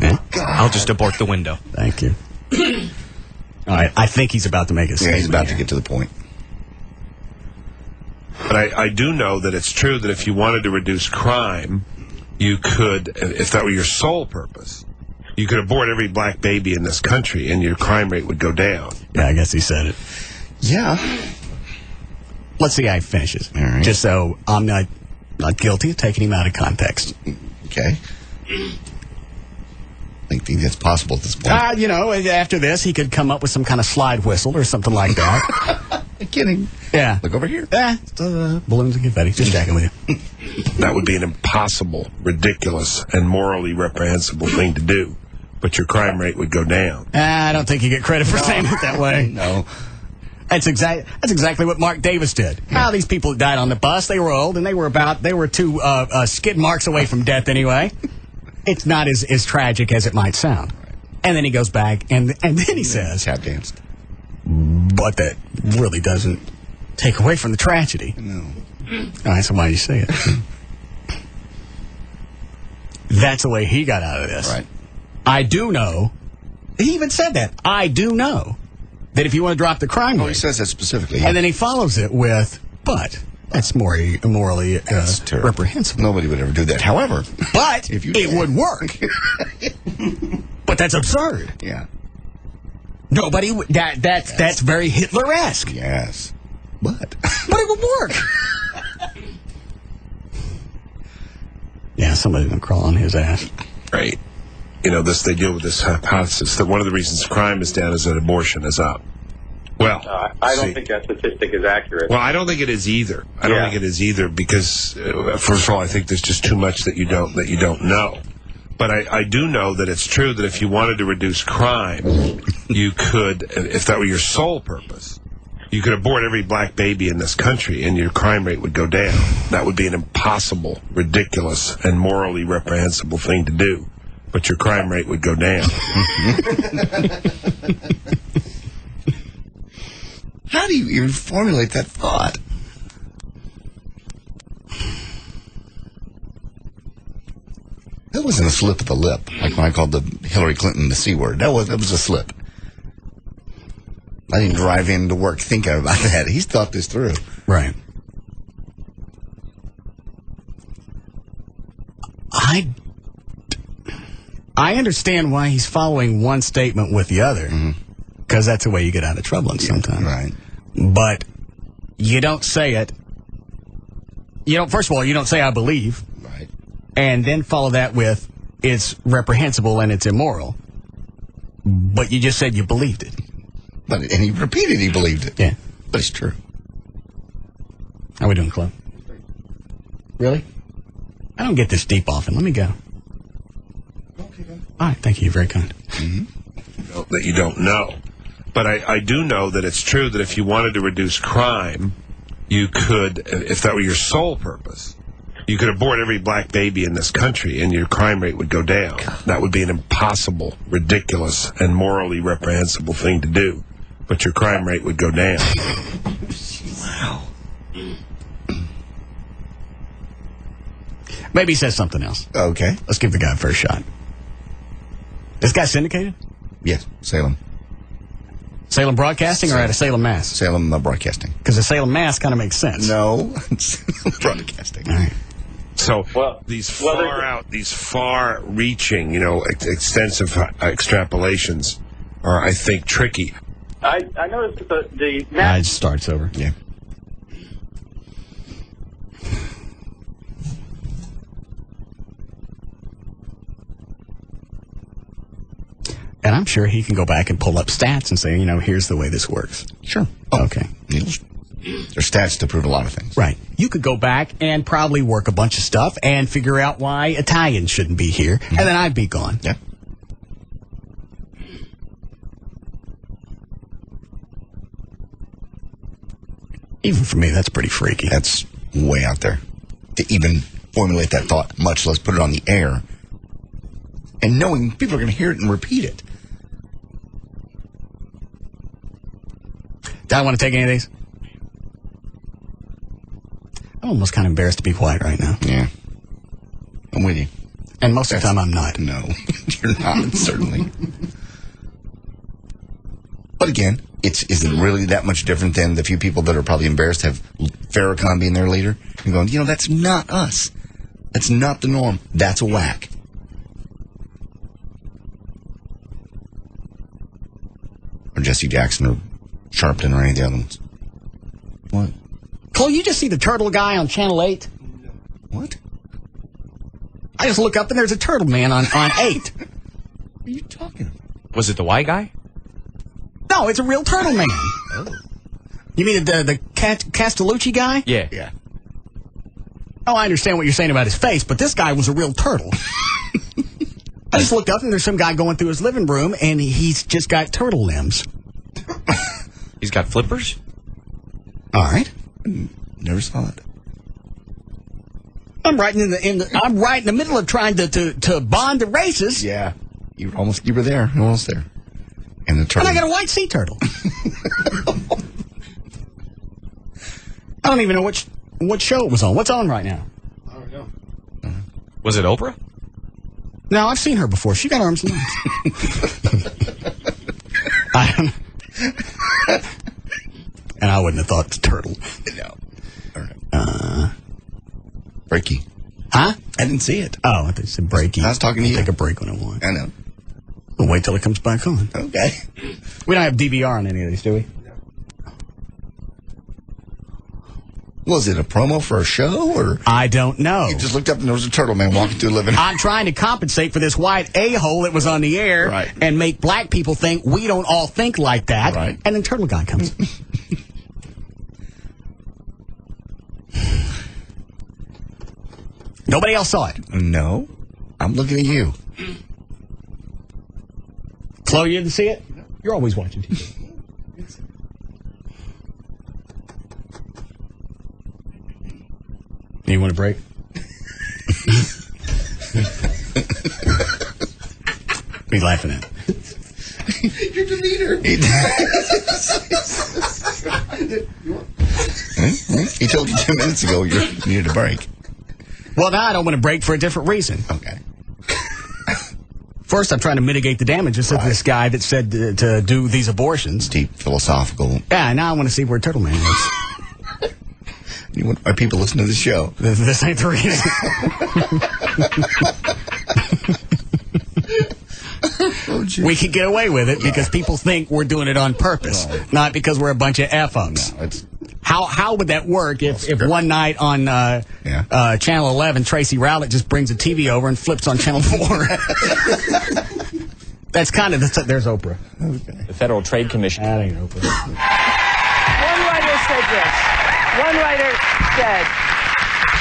Yeah. I'll just abort the window. Thank you. All right. I think he's about to make a statement. Yeah, he's about to get to the point. But I do know that it's true that if you wanted to reduce crime, you could, if that were your sole purpose, you could abort every black baby in this country and your crime rate would go down. Yeah, I guess he said it. Yeah. Let's see how he finishes. All right. Just so I'm not guilty of taking him out of context. Okay. I think that's possible at this point. After this, he could come up with some kind of slide whistle or something like that. I'm kidding. Yeah. Look over here. Balloons and confetti. Just checking with you. That would be an impossible, ridiculous, and morally reprehensible thing to do. But your crime rate would go down. I don't think you get credit for saying it that way. No. That's exactly what Mark Davis did. Yeah. These people that died on the bus, they were old, and they were two skid marks away from death anyway. It's not as tragic as it might sound. And then he goes back, and then he says, tap danced. But that really doesn't take away from the tragedy. No. All right, so why do you say it? That's the way he got out of this. Right. I do know. He even said that. I do know that if you want to drop the crime rate. He says that specifically. And then he follows it with, but that's morally reprehensible. Nobody would ever do that. However, but it would work. But that's absurd. Yeah. Nobody would. That's very Hitler-esque. Yes. But it would work. Yeah, somebody's gonna crawl on his ass. Right. They deal with this hypothesis that one of the reasons crime is down is that abortion is up. Well, I don't think that statistic is accurate. Well, I don't think it is either. I don't think it is either because, first of all, I think there's just too much that you don't know. But I do know that it's true that if you wanted to reduce crime, you could, if that were your sole purpose, you could abort every black baby in this country and your crime rate would go down. That would be an impossible, ridiculous, and morally reprehensible thing to do. But your crime rate would go down. How do you even formulate that thought? That wasn't a slip of the lip, like when I called Hillary Clinton the C word. That was a slip. I didn't drive into work thinking about that. He's thought this through. Right. I understand why he's following one statement with the other, because that's the way you get out of trouble sometimes. Right. But you don't say it. First of all, you don't say I believe. Right. And then follow that with it's reprehensible and it's immoral. But you just said you believed it. And he repeated he believed it. Yeah. But it's true. How we doing, Chloe? Really? I don't get this deep often. Let me go. All right, thank you. You're very kind. That you don't know. But I do know that it's true that if you wanted to reduce crime, you could, if that were your sole purpose, you could abort every black baby in this country and your crime rate would go down. That would be an impossible, ridiculous, and morally reprehensible thing to do. But your crime rate would go down. Wow. Maybe he says something else. Okay. Let's give the guy a first shot. This guy syndicated? Yes, Salem. Salem Broadcasting or at a Salem Mass? Salem Broadcasting. Because the Salem Mass kind of makes sense. No, Salem Broadcasting. All right. So these far-reaching, extensive extrapolations are, I think, tricky. I noticed that the It starts over. Yeah. And I'm sure he can go back and pull up stats and say, here's the way this works. Sure. Okay. There's stats to prove a lot of things. Right. You could go back and probably work a bunch of stuff and figure out why Italians shouldn't be here, and then I'd be gone. Yeah. Even for me, that's pretty freaky. That's way out there. To even formulate that thought, much less put it on the air, and knowing people are going to hear it and repeat it. Do I want to take any of these? I'm almost kind of embarrassed to be quiet right now. Yeah. I'm with you. And most of the time, I'm not. No, you're not, certainly. But again, is it really that much different than the few people that are probably embarrassed to have Farrakhan being their leader? And going, that's not us. That's not the norm. That's a whack. Or Jesse Jackson or Sharpton or any of the other ones. What? Cole, you just see the turtle guy on Channel 8? What? I just look up and there's a turtle man on 8. What are you talking about? Was it the white guy? No, it's a real turtle man. You mean the Castellucci guy? Yeah. Yeah. Oh, I understand what you're saying about his face, but this guy was a real turtle. I just looked up and there's some guy going through his living room and he's just got turtle limbs. He's got flippers? All right. Never saw it. I'm right in the middle of trying to bond the races. Yeah. You were there. You're almost there. And the turtle. And I got a white sea turtle. I don't even know what show it was on. What's on right now? I don't know. Was it Oprah? No, I've seen her before. She got arms and legs. And I wouldn't have thought it's turtle. No. All right. Breaky. Huh? I didn't see it. Oh, I thought you said breaky. I was talking to you. Take a break when I want. I know. We'll wait till it comes back on. Okay. We don't have DVR on any of these, do we? Was it a promo for a show, or? I don't know. You just looked up and there was a turtle man walking through the living room. I'm trying to compensate for this white a-hole that was on the air and make black people think we don't all think like that. Right. And then Turtle Guy comes. Nobody else saw it. No. I'm looking at you. Chloe, you didn't see it? You're always watching TV. You want a break? What are you laughing at? You're the leader. He told you 2 minutes ago you needed a break. Well, now I don't want to break for a different reason. Okay. First, I'm trying to mitigate the damages of this guy that said to do these abortions. Deep philosophical. Yeah, now I want to see where Turtle Man is. Why people listen to the show? This ain't the reason. We can get away with it because people think we're doing it on purpose, not because we're a bunch of F-ups. No, it's... How would that work if one night on Channel 11, Tracy Rowlett just brings a TV over and flips on Channel 4? That's kind of there's Oprah. Okay. The Federal Trade Commission. That ain't Oprah.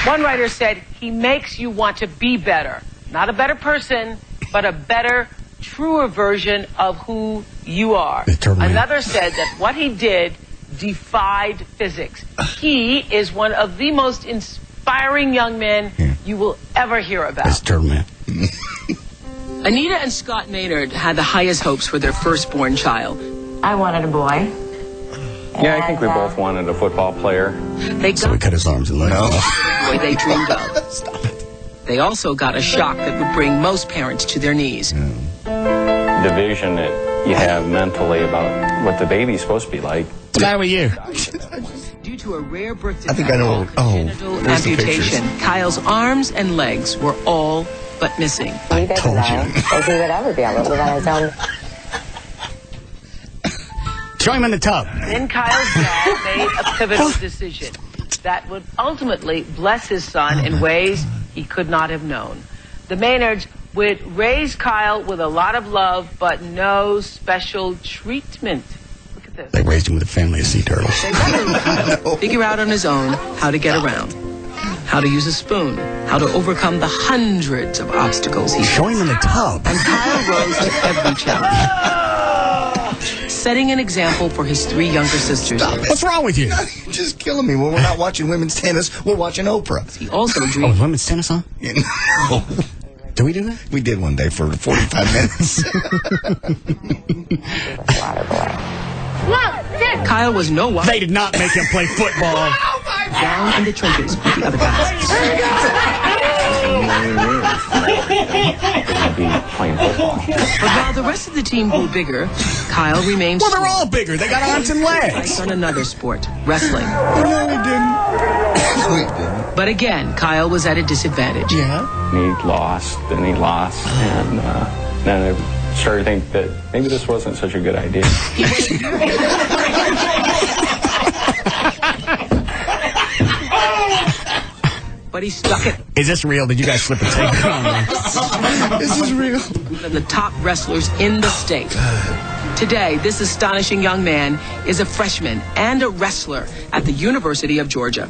One writer said, he makes you want to be better. Not a better person, but a better, truer version of who you are. Another said that what he did defied physics. He is one of the most inspiring young men you will ever hear about. That's Turtle Man. Anita and Scott Maynard had the highest hopes for their firstborn child. I wanted a boy. Yeah, I think we both wanted a football player. So we cut his arms and legs off. The boy they dreamed of. They also got a shock that would bring most parents to their knees. The vision that you have mentally about what the baby's supposed to be like. What's the matter with you? Due to a rare birth I think I know. genital amputation, Kyle's arms and legs were all but missing. I told you. If he would ever be able to live on his own. Show him in the tub. Then Kyle's dad made a pivotal decision that would ultimately bless his son in ways he could not have known. The Maynards would raise Kyle with a lot of love, but no special treatment. Look at this. They raised him with a family of sea turtles. Figure out on his own how to get around, how to use a spoon, how to overcome the hundreds of obstacles he Show him in the tub. And Kyle rose to every challenge, setting an example for his three younger sisters. What's wrong with you? You're just killing me. When we're not watching women's tennis, we're watching Oprah. He also dreamed. Was women's tennis on? No. Do we do that? We did one day for 45 minutes. Kyle was no one. They did not make him play football. Down in the trenches with the other guys. But while the rest of the team grew bigger, Kyle remained. Well, they're all bigger. They got arms and legs. On another sport, wrestling. No, we didn't. But again, Kyle was at a disadvantage. Yeah. He lost, and then I started to think that maybe this wasn't such a good idea. But he stuck it. Is this real? Did you guys flip a tape on? This is real. One of the top wrestlers in the state. Today, this astonishing young man is a freshman and a wrestler at the University of Georgia.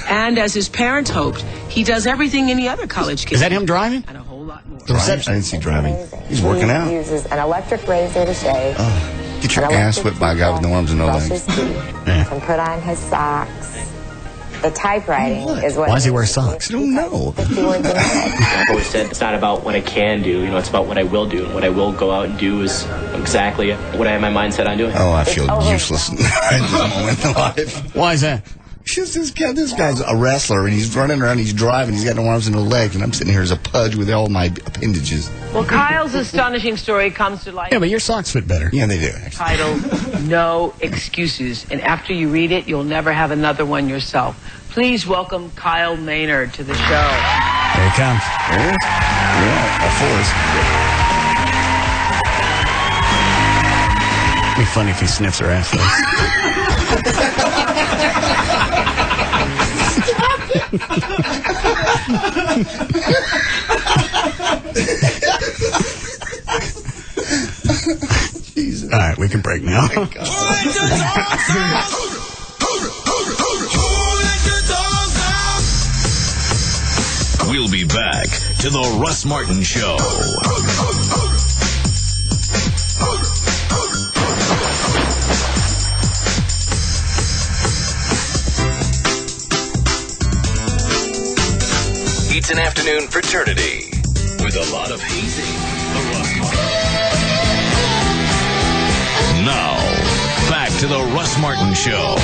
And as his parents hoped, he does everything any other college kid. Is that him driving? And a whole lot more. I didn't see driving. He's working out. He uses an electric razor to shave. Get your ass whipped by a guy with no arms and no brush legs. his teeth, and put on his socks. The typewriting is what. Why does he wear socks? I don't know. I've always said it's not about what I can do, it's about what I will do. And what I will go out and do is exactly what I have my mind set on doing. Oh, I feel useless at this moment in life. Why is that? Just this guy's a wrestler, and he's running around, he's driving, he's got no arms and no legs, and I'm sitting here as a pudge with all my appendages. Well, Kyle's astonishing story comes to life. Yeah, but your socks fit better. Yeah, they do, actually. Titled No Excuses. And after you read it, you'll never have another one yourself. Please welcome Kyle Maynard to the show. There he comes. There he is. Yeah, a force. It'd be funny if he sniffs her ass, Jesus. All right, we can break now. We'll be back to the Russ Martin Show. It's an afternoon fraternity with a lot of hazing. The Russ Martin. Now, back to the Russ Martin Show.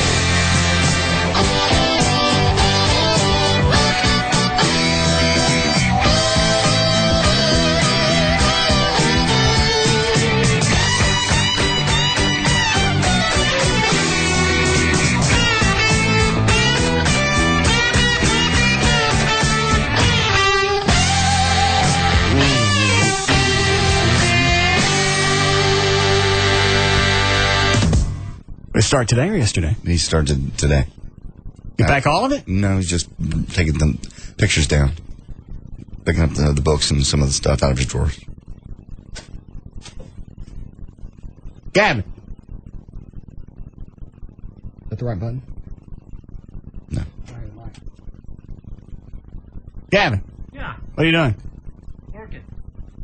Did it start today or yesterday? He started today. You back all of it? No, he's just taking the pictures down. Picking up the books and some of the stuff out of his drawers. Gavin. Is that the right button? No. Gavin. Yeah. What are you doing? Working.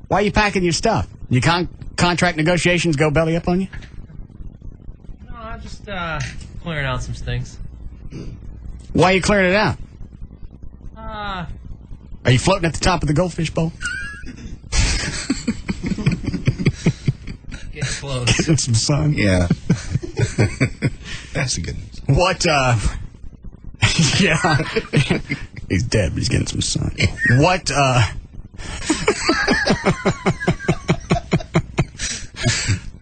Why are you packing your stuff? Your contract negotiations go belly up on you? No, I'm just clearing out some things. Why are you clearing it out? Are you floating at the top of the goldfish bowl? Getting close. Getting some sun. Yeah. That's a good one. What, yeah. He's dead, but he's getting some sun. What,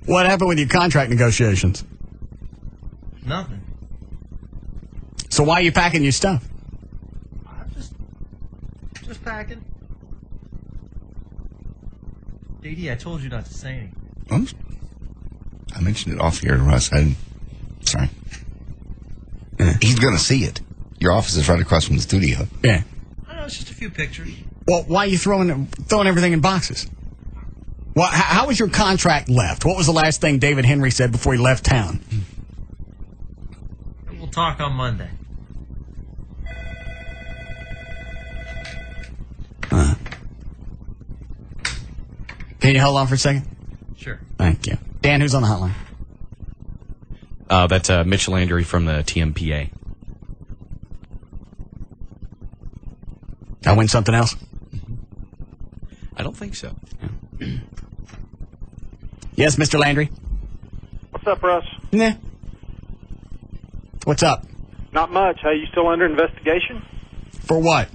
what happened with your contract negotiations? Nothing. So why are you packing your stuff? Just packing. JD, I told you not to say anything. I mentioned it off here, Russ. Sorry. He's going to see it. Your office is right across from the studio. Yeah. I know, it's just a few pictures. Well, why are you throwing everything in boxes? Well, how was your contract left? What was the last thing David Henry said before he left town? We'll talk on Monday. Can you hold on for a second? Sure. Thank you. Dan, who's on the hotline? That's Mitch Landry from the TMPA. I win something else? I don't think so. Yes, Mr. Landry? What's up, Russ? Nah. What's up? Not much. Hey, you still under investigation? For what?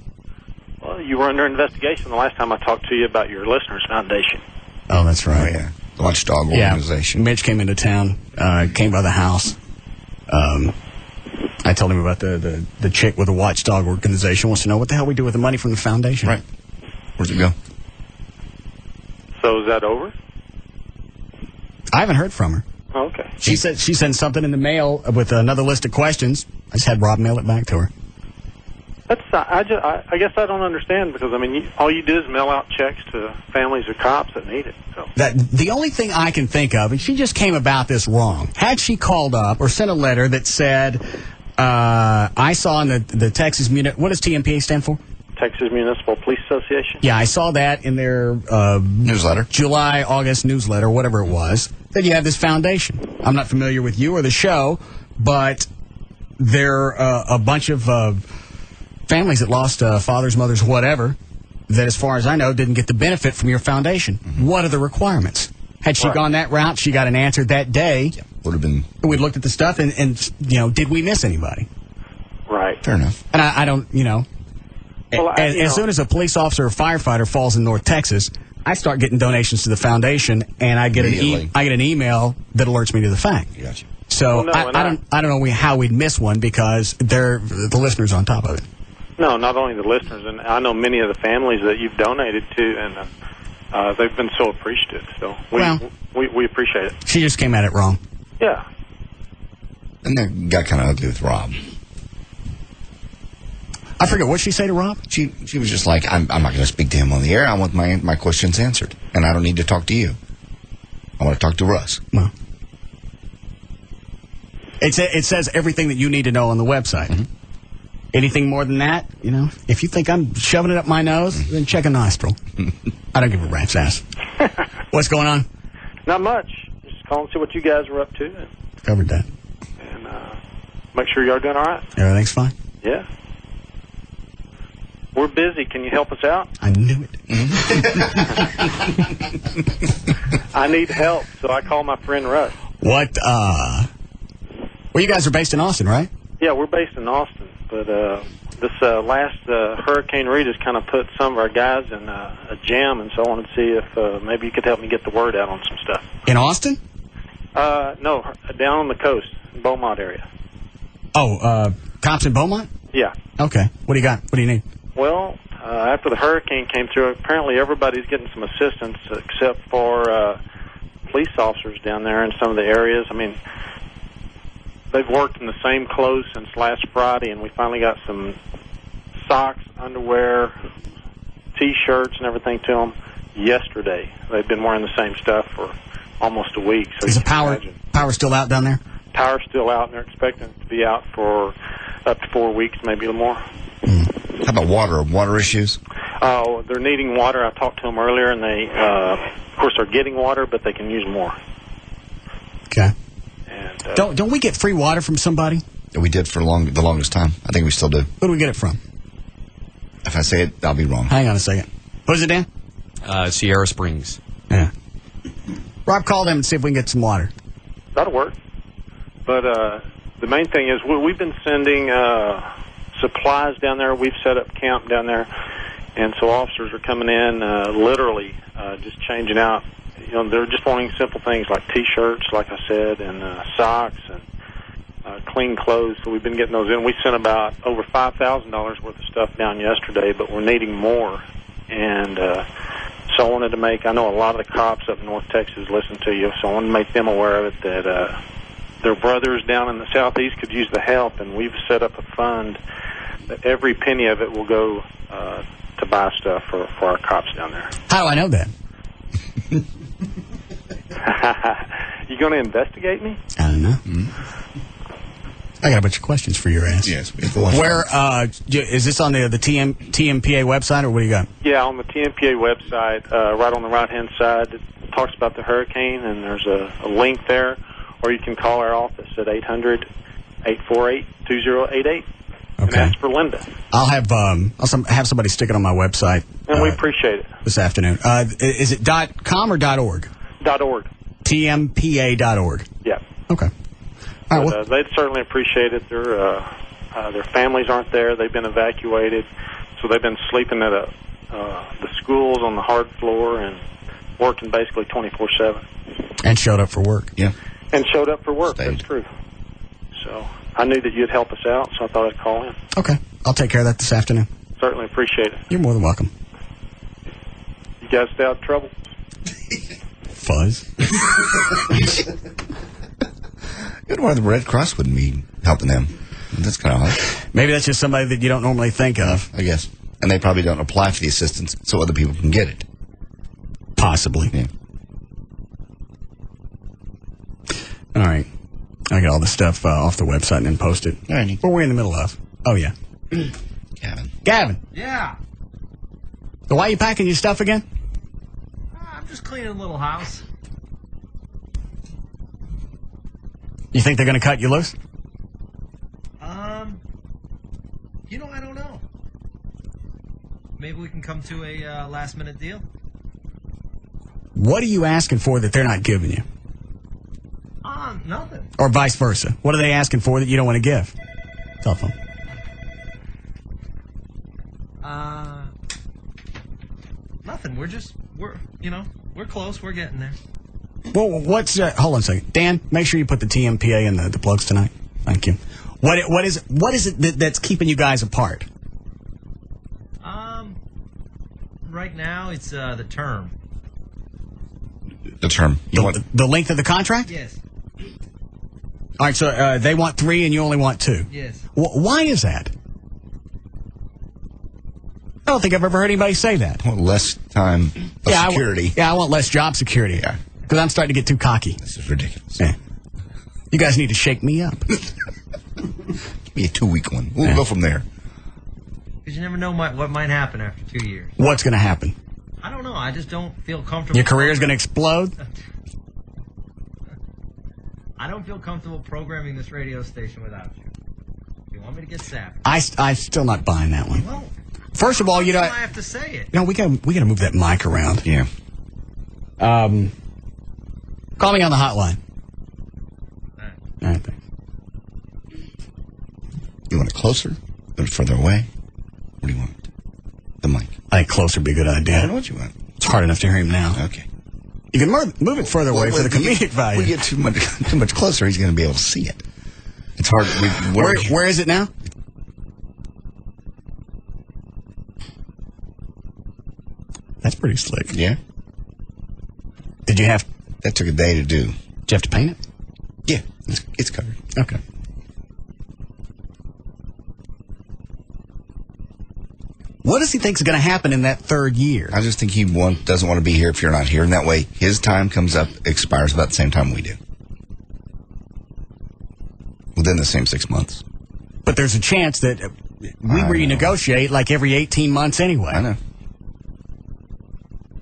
Well, you were under investigation the last time I talked to you about your Listeners Foundation. Oh, that's right. Yeah. The Watchdog organization. Yeah. Mitch came into town, came by the house. I told him about the chick with the Watchdog organization. Wants to know what the hell we do with the money from the foundation. Right. Where's it go? So is that over? I haven't heard from her. Oh, okay. She said she sent something in the mail with another list of questions. I just had Rob mail it back to her. That's I guess I don't understand because I mean all you do is mail out checks to families of cops that need it. So The only thing I can think of, and she just came about this wrong. Had she called up or sent a letter that said, I saw in the Texas what does TMPA stand for? Texas Municipal Police Association. Yeah, I saw that in their newsletter, July, August newsletter, whatever it was. That you have this foundation. I'm not familiar with you or the show, but they're a bunch of families that lost fathers, mothers, whatever, that as far as I know didn't get the benefit from your foundation. Mm-hmm. What are the requirements? Had she gone that route, she got an answer that day. Yeah, would have been. We'd looked at the stuff and did we miss anybody? Right. Fair enough. And I don't, Well, as soon as a police officer or firefighter falls in North Texas, I start getting donations to the foundation, and I get an email that alerts me to the fact. Gotcha. So I don't know how we'd miss one because the listeners on top of it. No, not only the listeners, and I know many of the families that you've donated to, and they've been so appreciative. So we appreciate it. She just came at it wrong. Yeah. And that got kind of ugly with Rob. I forget what she say to Rob. She was just like, I'm not going to speak to him on the air. I want my questions answered, and I don't need to talk to you. I want to talk to Russ. Well, it says everything that you need to know on the website. Mm-hmm. Anything more than that, if you think I'm shoving it up my nose, then check a nostril. I don't give a rat's ass. What's going on? Not much. Just calling to see what you guys were up to. And, covered that. And make sure y'all doing all right. Everything's fine. Yeah. We're busy. Can you help us out? I knew it. I need help, so I call my friend Russ. What, well, you guys are based in Austin, right? Yeah, we're based in Austin, but this last Hurricane Rita's kind of put some of our guys in a jam, and so I wanted to see if maybe you could help me get the word out on some stuff. In Austin? No, down on the coast, Beaumont area. Oh, cops in Beaumont? Yeah. Okay. What do you got? What do you need? Well, after the hurricane came through, apparently everybody's getting some assistance except for police officers down there in some of the areas. I mean, they've worked in the same clothes since last Friday, and we finally got some socks, underwear, T-shirts, and everything to them yesterday. They've been wearing the same stuff for almost a week. So Is you the can power still out down there? Power's still out, and they're expecting it to be out for up to 4 weeks, maybe a little more. How about water issues? Oh, they're needing water. I talked to them earlier, and they, of course, are getting water, but they can use more. Okay. And, Don't we get free water from somebody? We did for the longest time. I think we still do. Who do we get it from? If I say it, I'll be wrong. Hang on a second. What is it, Dan? Sierra Springs. Yeah. Rob, call them and see if we can get some water. That'll work. But the main thing is we've been sending supplies down there. We've set up camp down there, and so officers are coming in literally just changing out. You know, they're just wanting simple things like T-shirts, like I said, and socks and clean clothes. So we've been getting those in. We sent about over $5,000 worth of stuff down yesterday, but we're needing more. And so I wanted to I know a lot of the cops up in North Texas listen to you, so I wanted to make them aware of it that their brothers down in the southeast could use the help, and we've set up a fund that every penny of it will go to buy stuff for our cops down there. How do I know that? You going to investigate me? I don't know. I got a bunch of questions for your ass. Yes. Where is this on the TMPA website, or what do you got? Yeah, on the TMPA website, right on the right-hand side, it talks about the hurricane, and there's a link there, or you can call our office at 800-848-2088 and ask for Linda. I'll have somebody stick it on my website. And we appreciate it. This afternoon. Is it .com or .org? .org. TMPA.org. Yeah. Okay. All right, they'd certainly appreciate it. Their families aren't there. They've been evacuated, so they've been sleeping at the schools on the hard floor and working basically 24/7. And showed up for work. Yeah. And showed up for work. That's true. So I knew that you'd help us out, so I thought I'd call in. Okay. I'll take care of that this afternoon. Certainly appreciate it. You're more than welcome. You guys stay out of trouble? Fuzz. Good why the Red Cross wouldn't be helping them. That's kind of odd. Maybe that's just somebody that you don't normally think of. I guess. And they probably don't apply for the assistance so other people can get it. Possibly. Yeah. All right. I got all the stuff off the website and then post it. All right. What we're in the middle of. Oh, yeah. Gavin. Yeah. So why are you packing your stuff again? I'm just cleaning a little house. You think they're going to cut you loose? I don't know. Maybe we can come to a last-minute deal. What are you asking for that they're not giving you? Nothing. Or vice versa. What are they asking for that you don't want to give? Telephone. Nothing. We're close. We're getting there. Well, hold on a second. Dan, make sure you put the TMPA in the plugs tonight. Thank you. What is it that's keeping you guys apart? Right now, it's the term. The term. The length of the contract? Yes. All right, so they want 3 and you only want 2. Yes. Why is that? I don't think I've ever heard anybody say that. I want less time of security. I want less job security. Yeah. Because I'm starting to get too cocky. This is ridiculous. Yeah. You guys need to shake me up. Give me a 2-week one. We'll go from there. Because you never know what might happen after 2 years. What's going to happen? I don't know. I just don't feel comfortable. Your career's going to explode? I don't feel comfortable programming this radio station without you. You want me to get sappy? I'm still not buying that one. Well, first of all, I have to say it. We got to move that mic around. Yeah. Call me on the hotline. All right, thanks. You want it closer? You want it further away? What do you want? The mic. I think closer would be a good idea. I don't know what you want. It's hard enough to hear him now. Okay. You can move it further away for the comedic value. We get too much closer, he's going to be able to see it. It's hard. Where is it now? That's pretty slick. Yeah. Did you have... That took a day to do. Did you have to paint it? Yeah. It's covered. Okay. What does he think is going to happen in that third year? I just think he doesn't want to be here if you're not here, and that way his time comes up, expires about the same time we do. Within the same 6 months. But there's a chance that we renegotiate like every 18 months anyway. I know.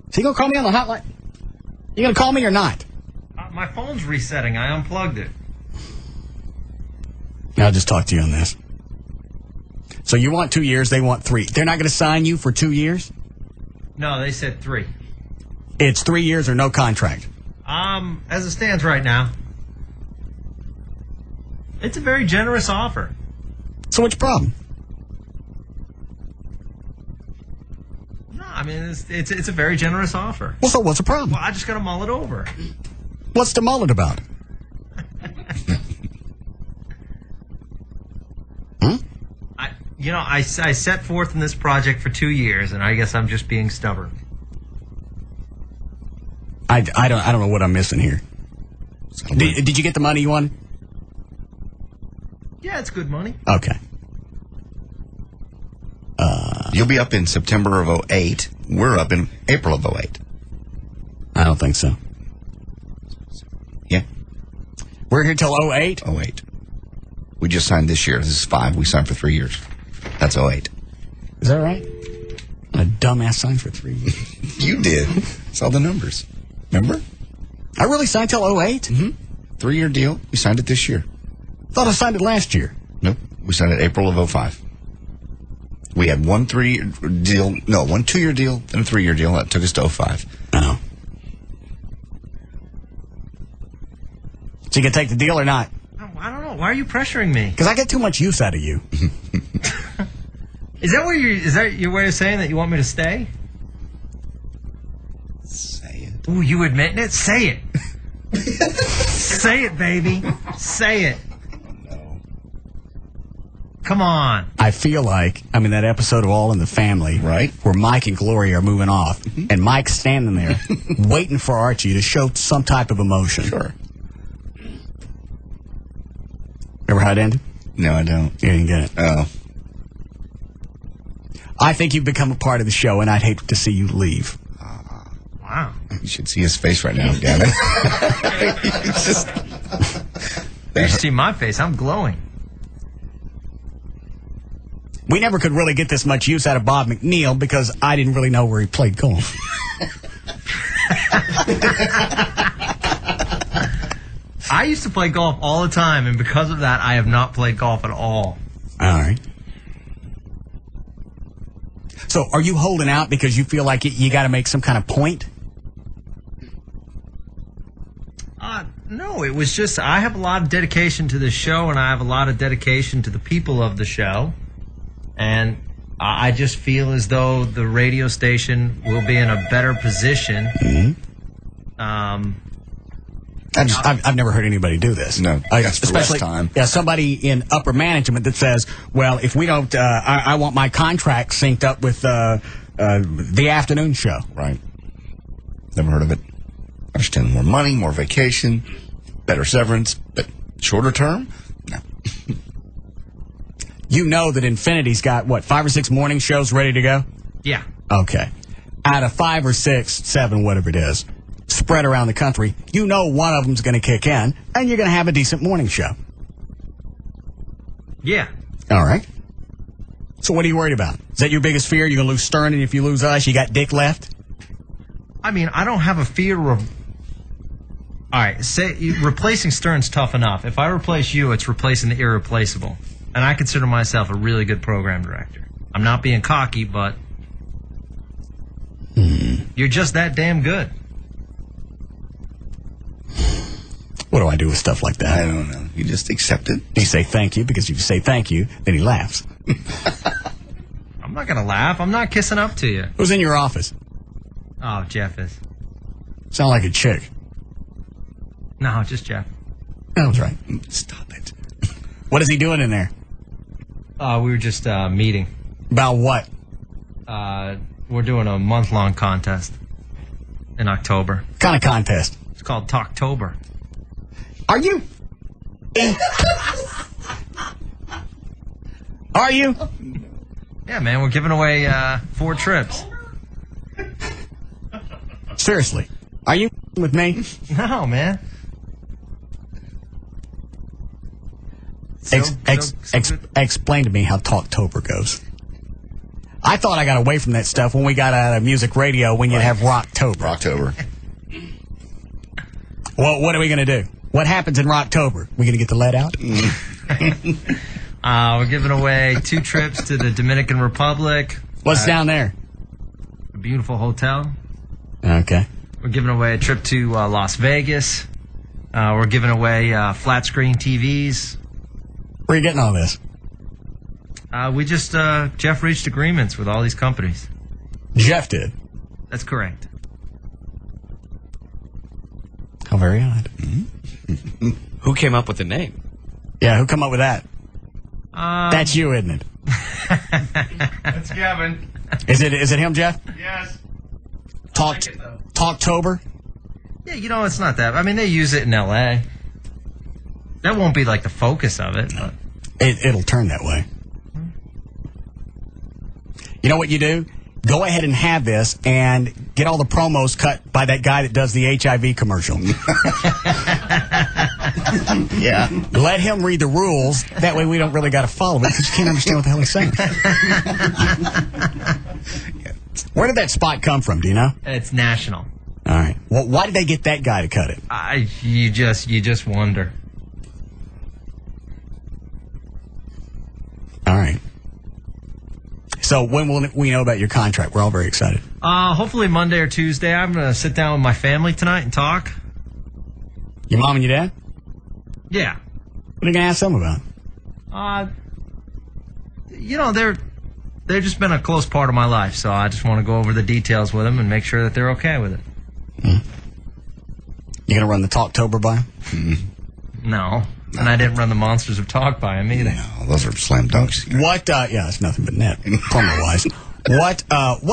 Is he going to call me on the hotline? You going to call me or not? My phone's resetting. I unplugged it. I'll just talk to you on this. So you want 2 years, they want 3. They're not going to sign you for 2 years? No, they said 3. It's 3 years or no contract? As it stands right now, it's a very generous offer. So what's your problem? No, I mean, it's a very generous offer. Well, so what's the problem? Well, I just got to mull it over. What's to mull it about? I set forth in this project for 2 years, and I guess I'm just being stubborn. I don't know what I'm missing here. Did you get the money you wanted? Yeah, it's good money. Okay. You'll be up in September of 08. We're up in April of 08. I don't think so. Yeah. We're here till 08? 08. We just signed this year. This is 5. We signed for 3 years. That's 08. Is that right? A dumbass signed for 3 years. You did. Saw the numbers. Remember? I really signed till 08? Mm-hmm. 3-year deal. We signed it this year. Thought I signed it last year. Nope. We signed it April of 05. We had one 2-year deal, and a 3-year deal. That took us to 05. Oh. So you can take the deal or not? I don't know. Why are you pressuring me? Because I get too much use out of you. Is that your way of saying that you want me to stay? Say it. Ooh, you admitting it? Say it. Say it, baby. Say it. No. Come on. I feel like I'm in that episode of All in the Family, right, where Mike and Gloria are moving off, and Mike's standing there waiting for Archie to show some type of emotion. Sure. Remember how it ended? No, I don't. You didn't get it. Oh. I think you've become a part of the show, and I'd hate to see you leave. Wow. You should see his face right now, damn it. It's just... You should see my face. I'm glowing. We never could really get this much use out of Bob McNeil because I didn't really know where he played golf. I used to play golf all the time, and because of that, I have not played golf at all. All right. So are you holding out because you feel like you got to make some kind of point? No, it was just I have a lot of dedication to this show, and I have a lot of dedication to the people of the show. And I just feel as though the radio station will be in a better position. Mm-hmm. I've never heard anybody do this. No, that's especially time. Yeah, somebody in upper management that says, "Well, if we don't, I want my contract synced up with the afternoon show." Right. Never heard of it. Understand more money, more vacation, better severance, but shorter term, no. You know that Infinity's got what 5 or 6 morning shows ready to go? Yeah. Okay. Out of 5 or 6, 7, whatever it is, spread around the country, you know one of them's going to kick in, and you're going to have a decent morning show. Yeah. All right. So what are you worried about? Is that your biggest fear? You're going to lose Stern, and if you lose us, you got Dick left? I mean, I don't have a fear of... All right, replacing Stern's tough enough. If I replace you, it's replacing the irreplaceable. And I consider myself a really good program director. I'm not being cocky, but... You're just that damn good. What do I do with stuff like that? I don't know. You just accept it. You say thank you, because if you say thank you, then he laughs. I'm not going to laugh. I'm not kissing up to you. Who's in your office? Oh, Jeff is. Sound like a chick. No, just Jeff. That was right. Stop it. What is he doing in there? We were just meeting. About what? We're doing a month-long contest in October. What kind of contest? It's called Talktober. Are you? Are you? Yeah, man, we're giving away 4 trips. Seriously. Are you with me? No, man. Explain to me how Talktober goes. I thought I got away from that stuff when we got out of music radio when you'd have Rocktober. Rocktober. Well, what are we going to do? What happens in Rocktober? We going to get the lead out? We're giving away 2 trips to the Dominican Republic. What's down there? A beautiful hotel. Okay. We're giving away a trip to Las Vegas. We're giving away flat screen TVs. Where are you getting all this? Jeff reached agreements with all these companies. Jeff did? That's correct. How very odd. Who came up with the name? Yeah, who come up with that? That's you, isn't it? That's Kevin. Is it him, Jeff? Yes. Talktober? Yeah, it's not that. I mean, they use it in L.A. That won't be like the focus of it. But. It'll turn that way. You know what you do? Go ahead and have this and get all the promos cut by that guy that does the HIV commercial. Yeah. Let him read the rules. That way we don't really got to follow it because you can't understand what the hell he's saying. Where did that spot come from? Do you know? It's national. All right. Well, why did they get that guy to cut it? You just wonder. All right. So when will we know about your contract? We're all very excited. Hopefully Monday or Tuesday. I'm going to sit down with my family tonight and talk. Your mom and your dad? Yeah. What are you going to ask them about? They've just been a close part of my life, so I just want to go over the details with them and make sure that they're okay with it. You going to run the Talktober by them? No. And I didn't run the Monsters of Talk by him either. No, those are slam dunks. What, yeah, it's nothing but net, promo-wise. What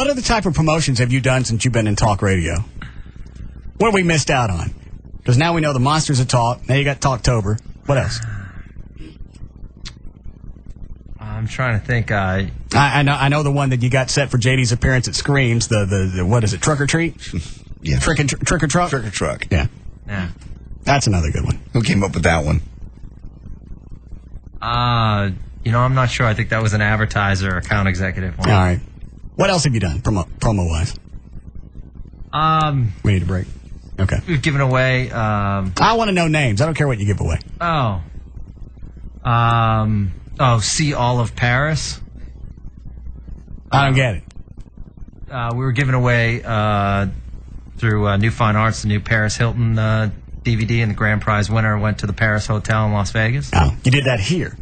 other type of promotions have you done since you've been in talk radio? What have we missed out on? Because now we know the Monsters of Talk. Now you got Talktober. What else? I'm trying to think. I know the one that you got set for JD's appearance at Screams. The what is it? Trick or Treat? Yeah. Trick or Truck? Trick or Truck. Yeah. Yeah. That's another good one. Who came up with that one? I'm not sure. I think that was an advertiser, account executive one. All right. What else have you done promo-wise? We need a break. Okay. We've given away. I want to know names. I don't care what you give away. See All of Paris. I don't get it. We were giving away through New Fine Arts the new Paris Hilton DVD, and the grand prize winner went to the Paris Hotel in Las Vegas. Oh, you did that here?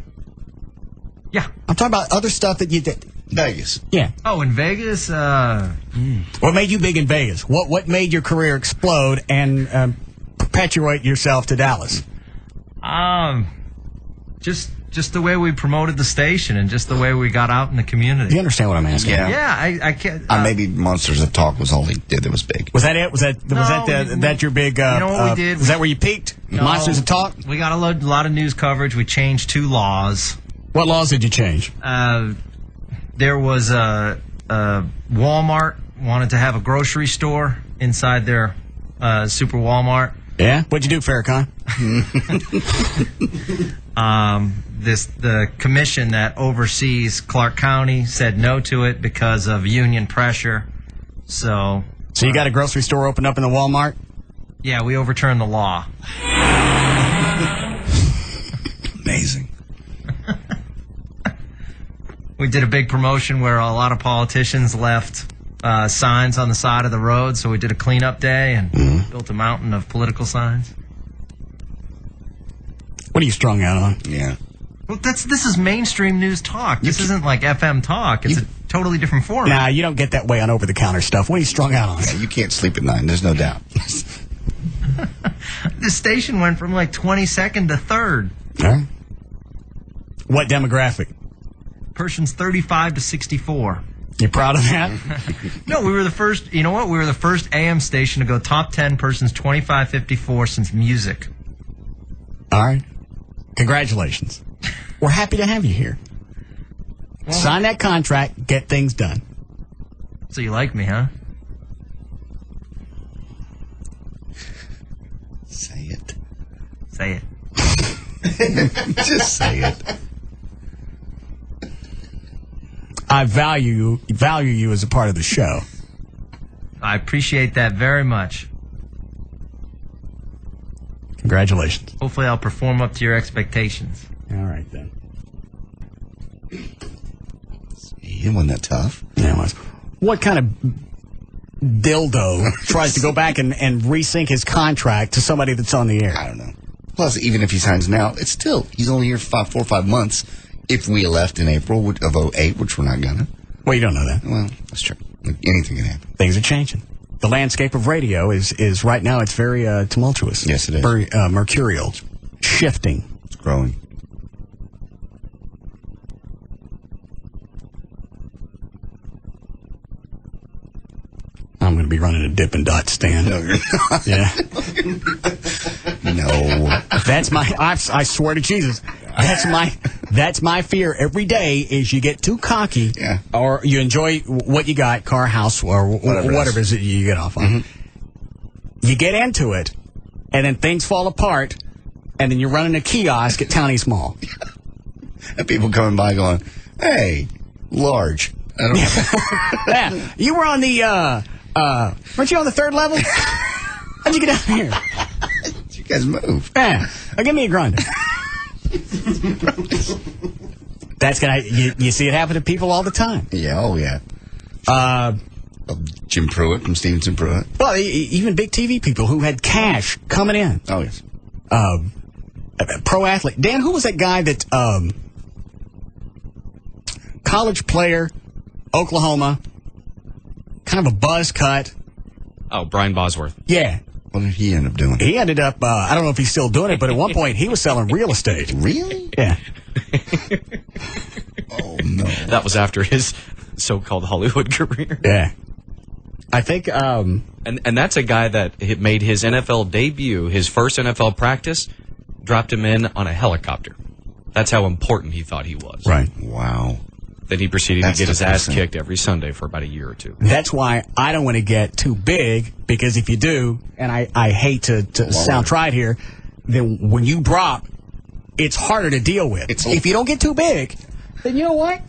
Yeah. I'm talking about other stuff that you did. Vegas. Yeah. Oh, in Vegas? What made you big in Vegas? What made your career explode and perpetuate yourself to Dallas? Just the way we promoted the station and just the way we got out in the community. You understand what I'm asking? Yeah, I can't. Maybe Monsters of Talk was all he did that was big. Was that it? Was that your big? You know what we did? Was that where you peaked? No, Monsters of Talk. We got a lot of news coverage. We changed 2 laws. What laws did you change? There was a Walmart wanted to have a grocery store inside their super Walmart. Yeah. What'd you do, Farrakhan? The commission that oversees Clark County said no to it because of union pressure. So you got a grocery store opened up in the Walmart? Yeah, we overturned the law. Amazing. We did a big promotion where a lot of politicians left signs on the side of the road, so we did a cleanup day and built a mountain of political signs. What are you strung out on? Yeah. Well, this is mainstream news talk. This isn't like FM talk. It's a totally different format. Nah, you don't get that way on over-the-counter stuff. What are you strung out on? Yeah, you can't sleep at night, there's no doubt. The station went from like 22nd to 3rd. All right. What demographic? Persons 35 to 64. You proud of that? No, we were the first. You know what? We were the first AM station to go top 10 persons 25-54 since music. All right. Congratulations. We're happy to have you here. Sign that contract, get things done. So you like me, huh? Say it. Say it. Just say it. I value you as a part of the show. I appreciate that very much. Congratulations. Hopefully I'll perform up to your expectations. All right, then. It wasn't that tough. Yeah, it was. What kind of dildo tries to go back and resync his contract to somebody that's on the air? I don't know. Plus, even if he signs now, it's still, he's only here for 4 or 5 months. If we left in April of 2008, which we're not gonna. Well, you don't know that. Well, that's true. Anything can happen. Things are changing. The landscape of radio is right now, it's very tumultuous. Yes, it is. Very mercurial. Shifting. It's growing. I'm going to be running a Dippin' Dot stand. No, you're not. Yeah. No. That's my, I swear to Jesus, that's my fear every day is you get too cocky or you enjoy what you got, car, house, or whatever it is that you get off on. Mm-hmm. You get into it, and then things fall apart, and then you're running a kiosk at Town East Mall. And people coming by going, hey, large. I don't know. Yeah. You were on the, weren't you on the 3rd level? How'd you get down here? You guys move. Yeah. Give me a grinder. That's gonna. You see it happen to people all the time. Yeah. Oh yeah. Jim Pruitt from Stevenson Pruitt. Well, even big TV people who had cash coming in. Oh yes. Pro athlete. Dan, who was that guy that college player, Oklahoma, kind of a buzz cut. Oh, Brian Bosworth. Yeah. What did he end up doing? He ended up, I don't know if he's still doing it, but at one point he was selling real estate. Really? Yeah. Oh, no. That was after his so-called Hollywood career. Yeah. I think, And that's a guy that made his NFL debut, his first NFL practice, dropped him in on a helicopter. That's how important he thought he was. Right. Wow. Then he proceeded to get his ass kicked every Sunday for about a year or two. That's why I don't want to get too big, because if you do, and I hate to sound trite here, then when you drop, it's harder to deal with. If you don't get too big, then you know what?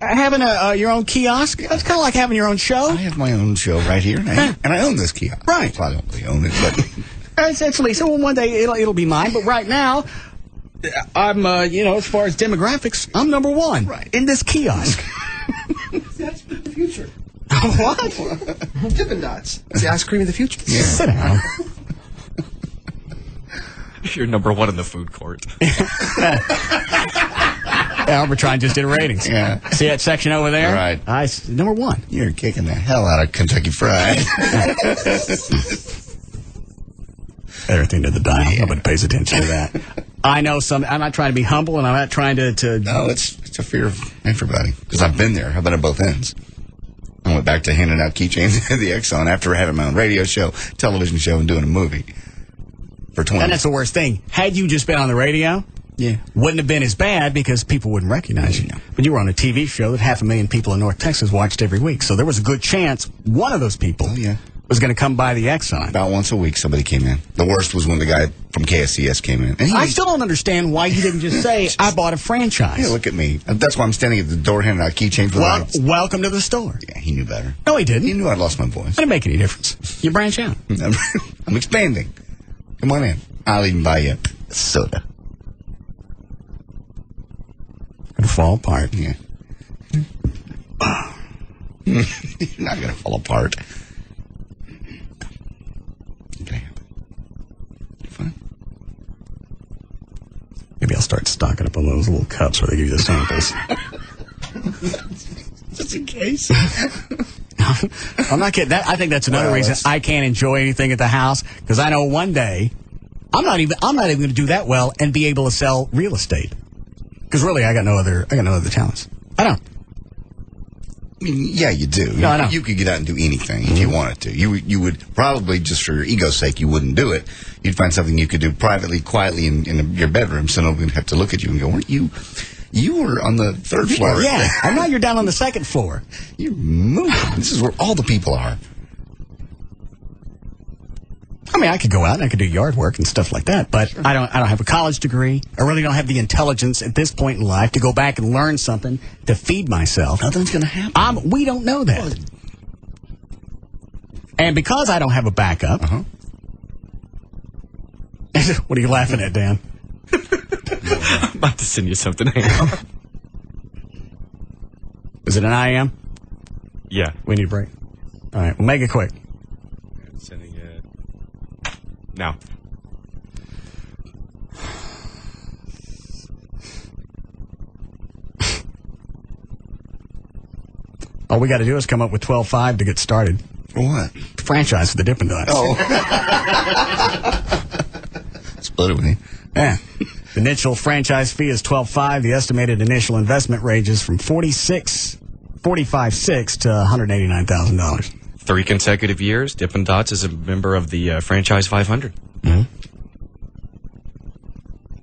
Having your own kiosk, that's kind of like having your own show. I have my own show right here, and I own this kiosk. Right. Well, I don't really own it, but... Essentially, so one day it'll be mine, but right now... I'm, as far as demographics, I'm number 1 in this kiosk. That's the future. What? Dippin' Dots. It's the ice cream of the future. Yeah. Sit down. You're number 1 in the food court. Albert just did ratings. Yeah. See that section over there? Right. Number 1. You're kicking the hell out of Kentucky Fried. Everything to the dial. Nobody pays attention to that. I know I'm not trying to be humble, and I'm not trying to... No, it's a fear of everybody. Because I've been there. I've been at both ends. I went back to handing out keychains at the Exxon after having my own radio show, television show, and doing a movie. For 20. And that's the worst thing. Had you just been on the radio, wouldn't have been as bad because people wouldn't recognize you. But you were on a TV show that 500,000 people in North Texas watched every week. So there was a good chance one of those people was going to come by the Exxon. About once a week somebody came in. The worst was when the guy from KSCS came in. And I still don't understand why you didn't just say, I bought a franchise. Yeah, look at me. That's why I'm standing at the door handing out keychains for the welcome to the store. Yeah, he knew better. No, he didn't. He knew I'd lost my voice. It didn't make any difference. You branch out. I'm expanding. Come on in. I'll even buy you a soda. Gonna fall apart. Yeah. You're not gonna fall apart. Maybe I'll start stocking up on those little cups where they give you the samples. Just in case. I'm not kidding. I think that's another reason I can't enjoy anything at the house, because I know one day I'm not even going to do that well and be able to sell real estate. Because really, I got no other talents. I don't. I mean, yeah, you do. No, I know. You could get out and do anything if you wanted to. You would probably, just for your ego's sake, you wouldn't do it. You'd find something you could do privately, quietly in your bedroom, so nobody would have to look at you and go, "Weren't you You were on the 3rd floor. Yeah, and now you're down on the 2nd floor. You're moving. This is where all the people are. I mean, I could go out and I could do yard work and stuff like that, but I don't have a college degree. I really don't have the intelligence at this point in life to go back and learn something to feed myself. Nothing's going to happen. We don't know that. And because I don't have a backup, what are you laughing at, Dan? I'm about to send you something. Hang on. Is it an IM? Yeah. We need a break. All right, well, make it quick. I'm sending it now. All we got to do is come up with 12.5 to get started. For what? Franchise for the Dippin' Dots. Oh. Split it with me. Yeah. The initial franchise fee is $12.5. The estimated initial investment ranges from $45.6 to $189,000. 3 consecutive years. Dippin' Dots is a member of the Franchise 500. Mm-hmm.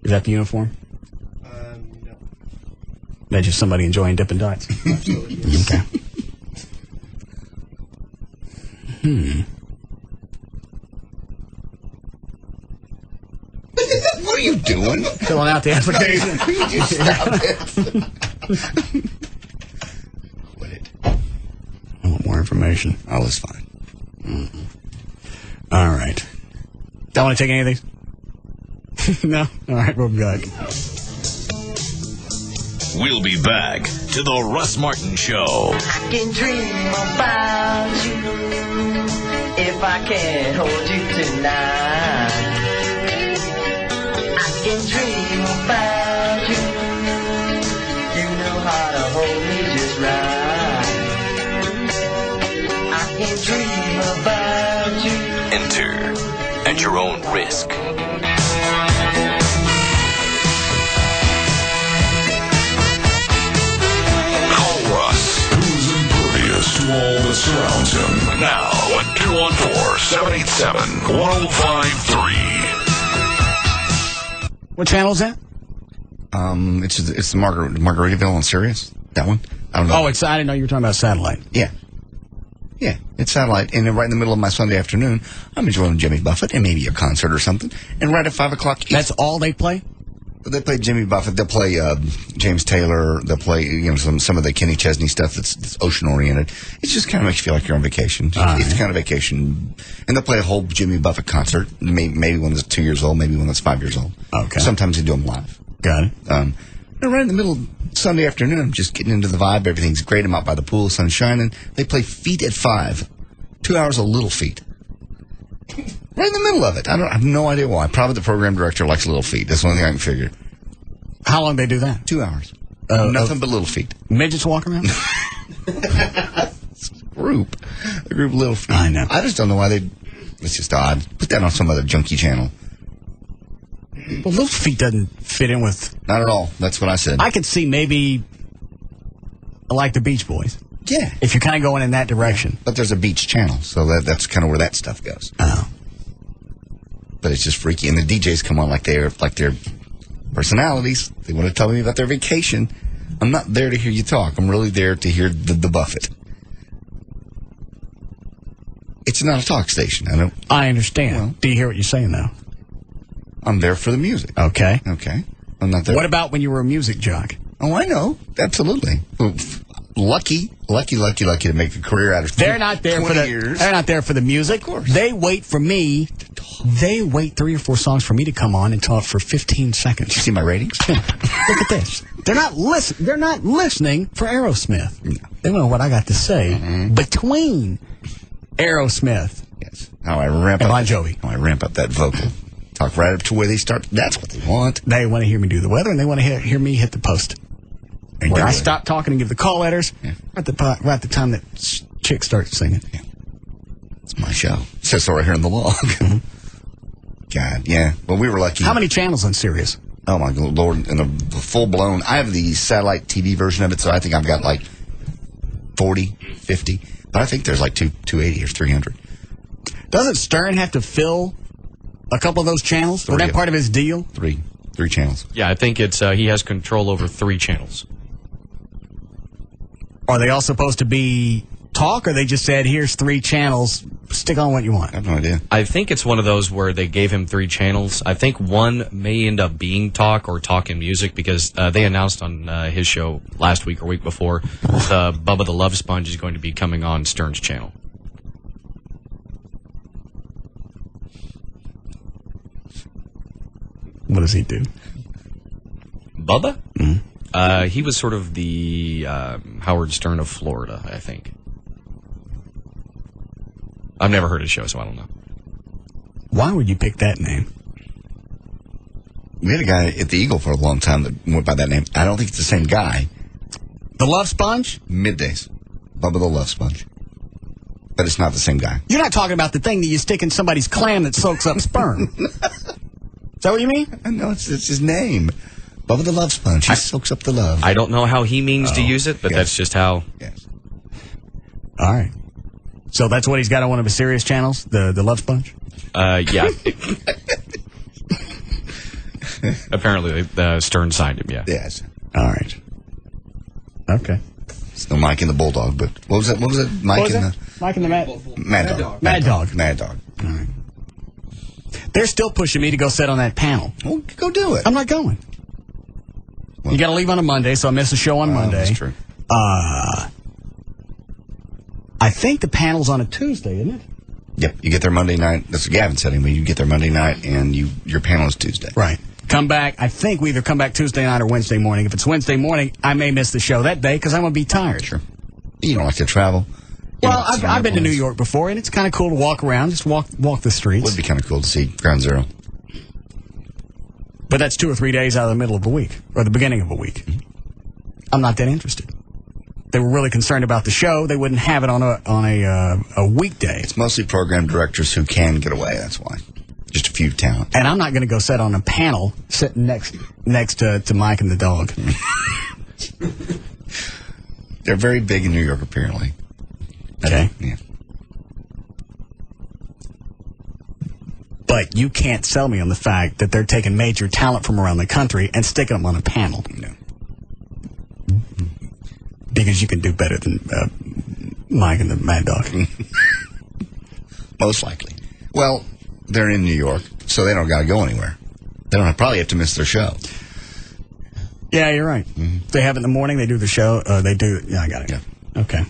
Is that the uniform? No. That's just somebody enjoying Dippin' Dots. Absolutely. Yes. Okay. What are you doing? Filling out the application. Will you stop it? Quit it. I want more information. Oh, it's fine. Mm-hmm. All right. Don't want to take any of these? No? All right, we'll be back. We'll be back to the Russ Martin Show. I can dream about you if I can hold you tonight. I can dream about you. You know how to hold me just right. I can dream about you. Enter at your own risk. To all that surrounds him. Now at 214-787-1053. What channel is that? It's the Margaritaville on Sirius. That one? I don't know. Oh, I didn't know you were talking about satellite. Yeah. Yeah, it's satellite. And then right in the middle of my Sunday afternoon, I'm enjoying Jimmy Buffett and maybe a concert or something. And right at 5 o'clock... That's all they play? They play Jimmy Buffett. They'll play James Taylor. They'll play some of the Kenny Chesney stuff that's ocean oriented. It just kind of makes you feel like you're on vacation. It's kind of vacation. And they'll play a whole Jimmy Buffett concert. Maybe one that's 2 years old. Maybe one that's 5 years old. Okay. Sometimes they do them live. Got it. And right in the middle of Sunday afternoon, I'm just getting into the vibe. Everything's great. I'm out by the pool. Sun's shining. They play Feet at 5. 2 hours of Little Feet. Right in the middle of it. I have no idea why. Probably the program director likes Little Feet. That's the only thing I can figure. How long they do that? 2 hours. Nothing but Little Feet. Midgets walk around? A group Little Feet. I know. I just don't know why they... It's just odd. Put that on some other junky channel. Well, Little Feet doesn't fit in with... Not at all. That's what I said. I could see maybe like the Beach Boys. Yeah. If you're kind of going in that direction. But there's a beach channel, so that's kind of where that stuff goes. Oh. But it's just freaky. And the DJs come on like they're personalities. They want to tell me about their vacation. I'm not there to hear you talk. I'm really there to hear the Buffett. It's not a talk station. I understand. Well, do you hear what you're saying, though? I'm there for the music. Okay. I'm not there. What about when you were a music jock? Oh, I know. Absolutely. Lucky to make a career out of 20 They're not there for the years. They're not there for the music. Of course. They wait for me. They wait 3 or 4 songs for me to come on and talk for 15 seconds. Did you see my ratings? Look at this. They're not listening for Aerosmith. No. They don't know what I got to say between Aerosmith. Yes. How I ramp and up Bon Jovi. How I ramp up that vocal. Talk right up to where they start. That's what they want. They want to hear me do the weather, and they want to hear me hit the post. And when I stop talking and give the call letters, right at the time that chick starts singing. Yeah. It's my show. It says so right here in the log. God, yeah. Well, we were lucky. How many channels on Sirius? Oh, my Lord. And a full-blown... I have the satellite TV version of it, so I think I've got like 40, 50. But I think there's like 280 or 300. Doesn't Stern have to fill a couple of those channels? Is that part of his deal? 3. 3 channels. Yeah, I think it's he has control over 3 channels. Are they all supposed to be talk, or they just said, here's 3 channels, stick on what you want? I have no idea. I think it's one of those where they gave him 3 channels. I think one may end up being talk or talk and music, because they announced on his show last week or week before Bubba the Love Sponge is going to be coming on Stern's channel. What does he do? Bubba? He was sort of the Howard Stern of Florida, I think. I've never heard his show, so I don't know. Why would you pick that name? We had a guy at the Eagle for a long time that went by that name. I don't think it's the same guy. The Love Sponge? Middays. Bubba the Love Sponge. But it's not the same guy. You're not talking about the thing that you stick in somebody's clam that soaks up sperm. Is that what you mean? No, it's his name. Bubba the Love Sponge. He soaks up the love. I don't know how he means to use it, but that's just how. Yes. All right. So that's what he's got on one of his serious channels, the Love Sponge? Yeah. Apparently, Stern signed him, yeah. Yes. All right. Okay. It's no Mike and the Bulldog, but what was it? Mike and the... Mike and the Mad Dog. Mad Dog. Mad Dog. All right. They're still pushing me to go sit on that panel. Well, go do it. I'm not going. Well, you got to leave on a Monday, so I missed the show on Monday. That's true. I think the panel's on a Tuesday, isn't it? Yep. You get there Monday night. That's what Gavin said. You get there Monday night, and your panel is Tuesday. Right. Come back. I think we either come back Tuesday night or Wednesday morning. If it's Wednesday morning, I may miss the show that day because I'm going to be tired. Sure. You don't like to travel. Well, I've been to New York before, and it's kind of cool to walk around, just walk the streets. Would be kind of cool to see Ground Zero. But that's 2 or 3 days out of the middle of a week, or the beginning of a week. I'm not that interested. They were really concerned about the show. They wouldn't have it on a weekday. It's mostly program directors who can get away. That's why. Just a few talent. And I'm not going to go sit on a panel sitting next to Mike and the dog. They're very big in New York, apparently. Okay. Yeah. But you can't sell me on the fact that they're taking major talent from around the country and sticking them on a panel. No. Because you can do better than Mike and the Mad Dog. Most likely. Well, they're in New York, so they don't got to go anywhere. They don't probably have to miss their show. Yeah, you're right. Mm-hmm. They have it in the morning. They do the show. They do. Yeah, I got it. Yeah. Okay.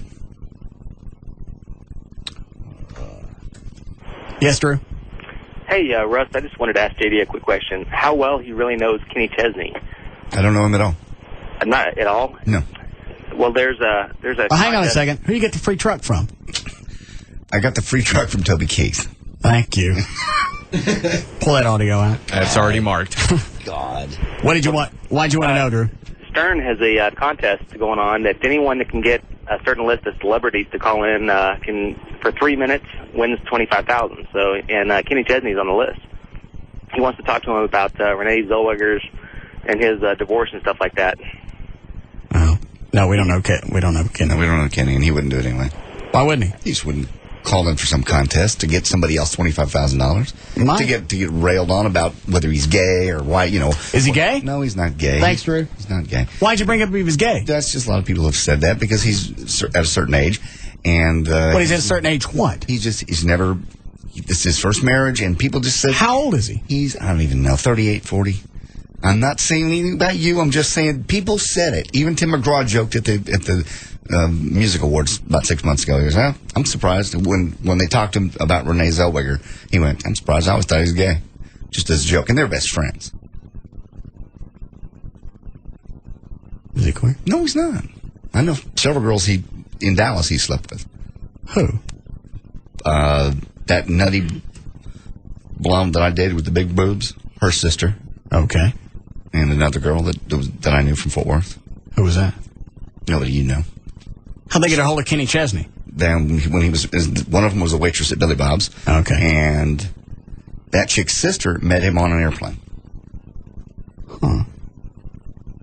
Yes, Drew? Hey, Russ, I just wanted to ask JD a quick question. How well he really knows Kenny Chesney? I don't know him at all. Not at all? No. Well, there's a... Well, hang on a second. Who do you get the free truck from? I got the free truck from Toby Keith. Thank you. Pull that audio out. It's already marked. God. What did you want? Why'd you want to know, Drew? Stern has a contest going on that anyone that can get a certain list of celebrities to call in can, for 3 minutes, wins $25,000. So, and Kenny Chesney's on the list. He wants to talk to him about Renee Zellweger's and his divorce and stuff like that. Oh. No, we don't know Kenny. No, we don't know Kenny, and he wouldn't do it anyway. Why wouldn't he? He just wouldn't call in for some contest to get somebody else $25,000 to get railed on about whether he's gay or why. Is he gay? No, he's not gay. Thanks, Drew. He's not gay. Why'd you bring up if he was gay? That's just a lot of people have said that because he's at a certain age, and he's at a certain age. What? He's never. This is his first marriage, and people just said. How old is he? I don't even know, 38, 40. I'm not saying anything about you. I'm just saying people said it. Even Tim McGraw joked at the music awards about 6 months ago. He goes, I'm surprised when they talked to him about Renee Zellweger. He went, I'm surprised. I always thought he was gay, just as a joke. And they're best friends. Is he queer? No, he's not. I know several girls in Dallas he slept with. Who? That nutty blonde that I dated with the big boobs. Her sister. Okay. And another girl that I knew from Fort Worth. Who was that? Nobody you know. How'd they get a hold of Kenny Chesney? Then when he was, one of them was a waitress at Billy Bob's. Okay. And that chick's sister met him on an airplane. Huh.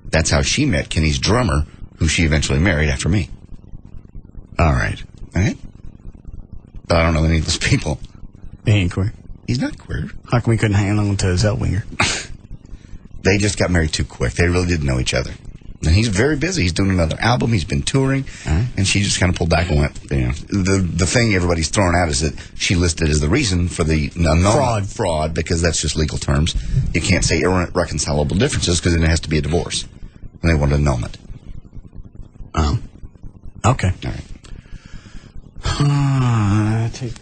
That's how she met Kenny's drummer, who she eventually married after me. All right. But I don't know any of those people. He ain't queer. He's not queer. How come we couldn't hang on to Zellweger? They just got married too quick. They really didn't know each other. And he's very busy. He's doing another album. He's been touring. And she just kind of pulled back and went, The thing everybody's throwing out is that she listed as the reason for the fraud, because that's just legal terms. You can't say irreconcilable differences because then it has to be a divorce. And they wanted to annul it. Okay. All right.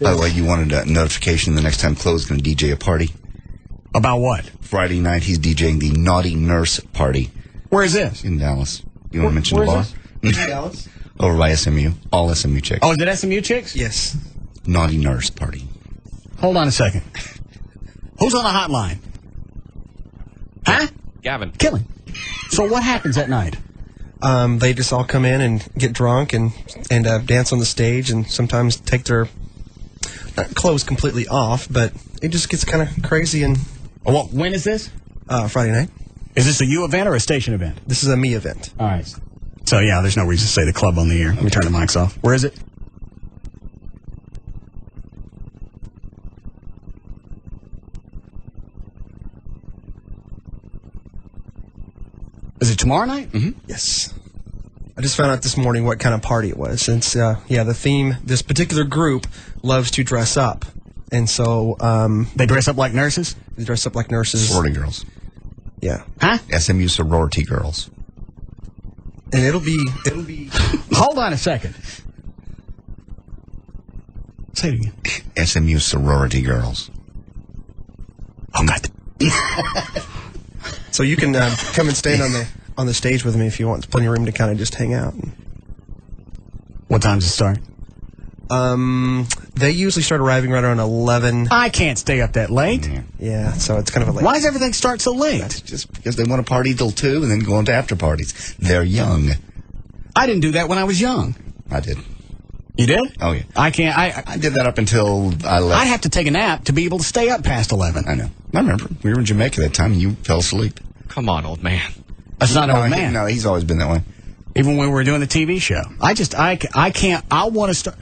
By the way, you wanted a notification the next time Chloe's going to DJ a party. About what? Friday night, he's DJing the Naughty Nurse Party. Where is this? In Dallas. You want to mention the bar? In Dallas? Over by SMU. All SMU chicks. Oh, is it SMU chicks? Yes. Naughty Nurse Party. Hold on a second. Who's on the hotline? Huh? Gavin. Killing. So what happens that night? They just all come in and get drunk and dance on the stage, and sometimes take their clothes completely off, but it just gets kind of crazy. And when is this? Friday night. Is this a you event or a station event? This is a me event. All right. So, yeah, there's no reason to say the club on the air. Let me turn the mics off. Where is it? Is it tomorrow night? Mm-hmm. Yes. I just found out this morning what kind of party it was. Since, the theme, this particular group loves to dress up. And so... they dress up like nurses? They dress up like nurses. Sorority girls. Yeah. Huh? SMU sorority girls. And it'll be... Hold on a second. Say it again. SMU sorority girls. Oh, God. So you can come and stand on the stage with me if you want. There's plenty of room to kind of just hang out. What time does it start? They usually start arriving right around 11. I can't stay up that late. Yeah, so it's kind of a late. Why does everything start so late? That's just because they want to party till 2 and then go on to after parties. They're young. I didn't do that when I was young. I did. You did? Oh, yeah. I can't. I did that up until I left. I'd have to take a nap to be able to stay up past 11. I know. I remember. We were in Jamaica that time and you fell asleep. Come on, old man. That's not an old man. No, he's always been that way. Even when we were doing the TV show. I can't. I want to start.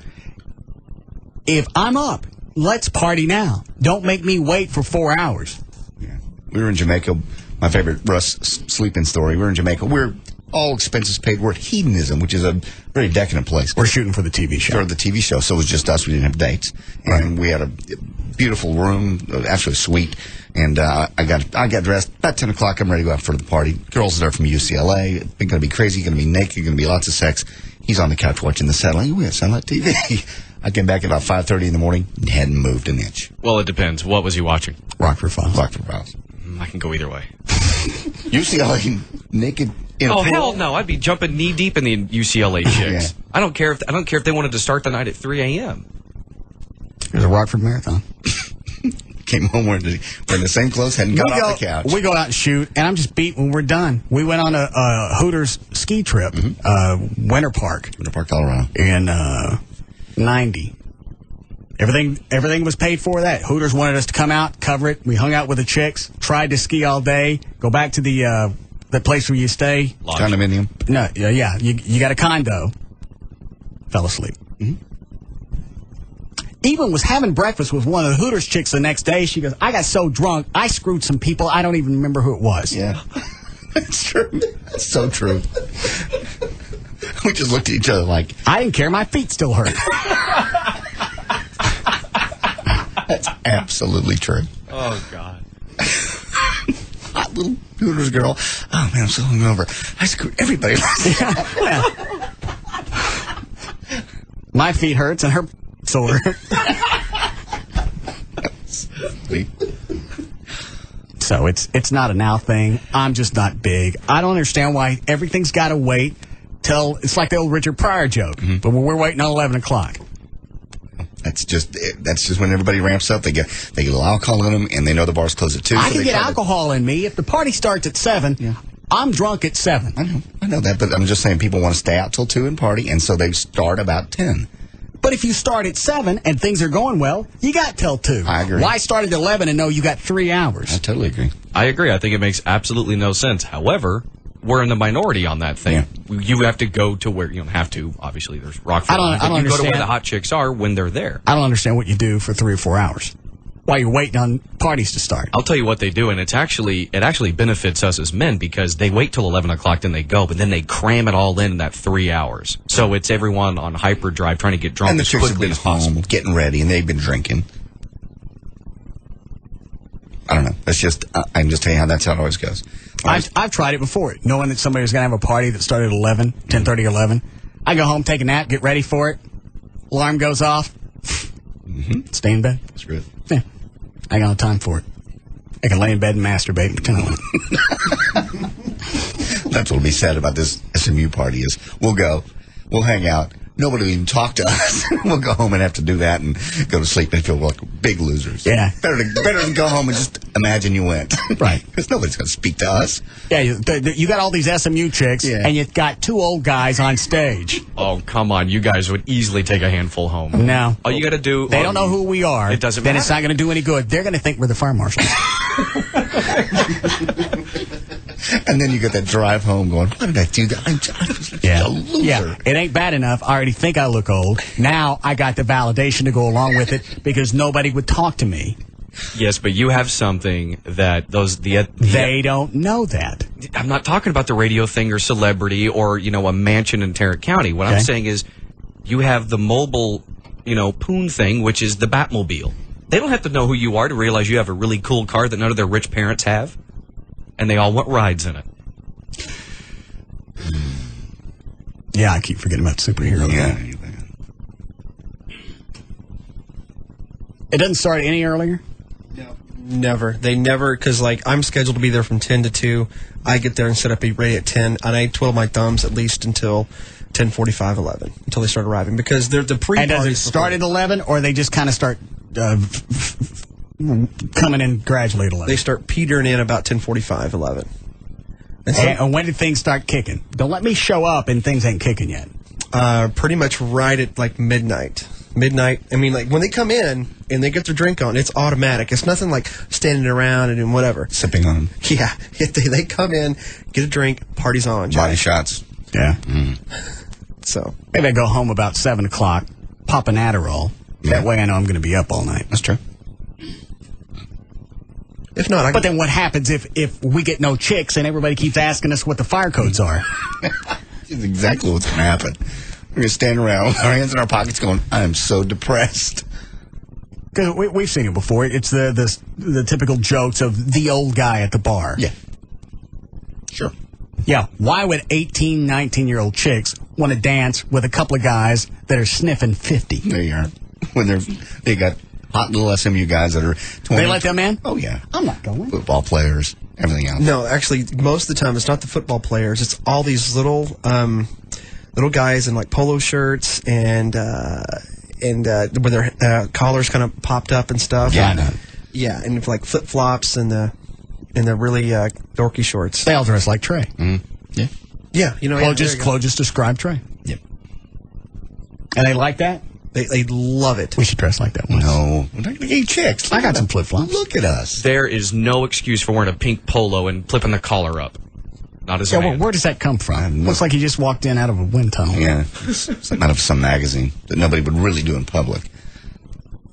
If I'm up, let's party now. Don't make me wait for 4 hours. Yeah. We were in Jamaica. My favorite Russ sleeping story. We were in Jamaica. We're all expenses paid. We're at Hedonism, which is a very decadent place. We're shooting for the TV show. For the TV show. So it was just us. We didn't have dates. And we had a beautiful room, actually a suite. And I got dressed. About 10 o'clock, I'm ready to go out for the party. Girls are there from UCLA. It's going to be crazy. Going to be naked. Going to be lots of sex. He's on the couch watching the satellite. We have satellite TV. I came back at about 5:30 in the morning and hadn't moved an inch. Well, it depends. What was he watching? Rockford Files. Rockford Files. I can go either way. UCLA naked in a pool? Hell no! I'd be jumping knee deep in the UCLA chicks. Yeah. I don't care if they wanted to start the night at 3 a.m. There's a Rockford Marathon. Came home wearing the same clothes, hadn't got off the couch. We go out and shoot, and I'm just beat when we're done. We went on a Hooters ski trip, Winter Park, Colorado, in 90. Everything was paid for that. Hooters wanted us to come out, cover it. We hung out with the chicks, tried to ski all day, go back to the place where you stay. Condominium. No, yeah, you got a condo. Fell asleep. Mm-hmm. Even was having breakfast with one of the Hooters chicks the next day. She goes, I got so drunk, I screwed some people. I don't even remember who it was. Yeah. That's true. That's so true. We just looked at each other like... I didn't care. My feet still hurt. That's absolutely true. Oh, God. Hot little Hooters girl. Oh, man, I'm so hungover. I screwed everybody. Yeah. My feet hurts and her sore. So it's not a now thing. I'm just not big. I don't understand why everything's got to wait till it's like the old Richard Pryor joke. Mm-hmm. But we're waiting on 11 o'clock. That's just when everybody ramps up. They get a little alcohol in them, and they know the bar's closed at 2. I can get alcohol in me if the party starts at 7. Yeah. I'm drunk at 7. I know that, but I'm just saying people want to stay out till 2 and party, and so they start about 10. But if you start at 7 and things are going well, you got till 2. I agree. Why start at 11 and know you got 3 hours? I totally agree. I agree. I think it makes absolutely no sense. However, we're in the minority on that thing. Yeah. You have to go to where you don't have to. Obviously, there's Rockford. I don't you understand. Go to where the hot chicks are when they're there. I don't understand what you do for 3 or 4 hours. while you're waiting on parties to start. I'll tell you what they do, and it actually benefits us as men because they wait till 11 o'clock, then they go, but then they cram it all in that 3 hours. So it's everyone on hyperdrive trying to get drunk And the as chicks have quickly been as possible. home, getting ready, and they've been drinking. I don't know. That's just, I can just tell you how that's how it always goes. I've tried it before, knowing that somebody was going to have a party that started at 11, 10:30, 11. I go home, take a nap, get ready for it. Alarm goes off. Stay in bed. That's good. Yeah. I ain't got no time for it. I can lay in bed and masturbate and pretend I want it. That's what'll be sad about this SMU party is we'll go, we'll hang out, nobody will even talk to us. We'll go home and have to do that and go to sleep and feel like big losers. Yeah. Better than go home and just imagine you went. Right. Because nobody's going to speak to us. Yeah, you got all these SMU chicks, and you got 2 old guys on stage. Oh, come on. You guys would easily take a handful home. No. All you got to do... They don't know who we are. It doesn't then matter. it's not going to do any good. They're going to think we're the fire marshals. And then you get that drive home going, why did I do that? I'm just a loser. Yeah, it ain't bad enough. I already think I look old. Now I got the validation to go along with it because nobody would talk to me. Yes, but you have something that they don't know that. I'm not talking about the radio thing or celebrity or, a mansion in Tarrant County. What I'm saying is you have the mobile, poon thing, which is the Batmobile. They don't have to know who you are to realize you have a really cool car that none of their rich parents have. And they all want rides in it. Yeah, I keep forgetting about superhero. Yeah. It doesn't start any earlier? Never. They never, because, I'm scheduled to be there from 10 to 2. I get there and set up ready at 10, and I twiddle my thumbs at least until 10:45, 11, until they start arriving. Because they're the pre-party. And does it start at 11, or they just kind of start coming in gradually at 11? They start petering in about 10:45, 11. And when did things start kicking? Don't let me show up and things ain't kicking yet. Pretty much right at, midnight. Midnight. I mean, when they come in and they get their drink on, it's automatic. It's nothing like standing around and doing whatever. Sipping on them. Yeah. They come in, get a drink, party's on. Body shots. Yeah. So. Maybe I go home about 7 o'clock, pop an Adderall. That way I know I'm going to be up all night. That's true. If not, But then what happens if we get no chicks and everybody keeps asking us what the fire codes are? That's exactly what's going to happen. We're going to stand around with our hands in our pockets going, I am so depressed. Because we've seen it before. It's the typical jokes of the old guy at the bar. Yeah. Sure. Yeah. Why would 18, 19-year-old chicks want to dance with a couple of guys that are sniffing 50? There you are. When they got hot little SMU guys that are 20. They let them in? Oh, yeah. I'm not going. Football players, everything else. No, actually, most of the time, it's not the football players. It's all these little guys in polo shirts and with their collars kind of popped up and stuff. Yeah, I know. Yeah, and flip flops and the really dorky shorts. They all dress like Trey. Yeah. Yeah, Chloe just described Trey. Yep. And they like that? They love it. We should dress like that once. No. We're not going to get chicks. I got some flip-flops. Look at us. There is no excuse for wearing a pink polo and flipping the collar up. Not as a man. Where does that come from? Looks like he just walked in out of a wind tunnel. Yeah. Something out of some magazine that nobody would really do in public.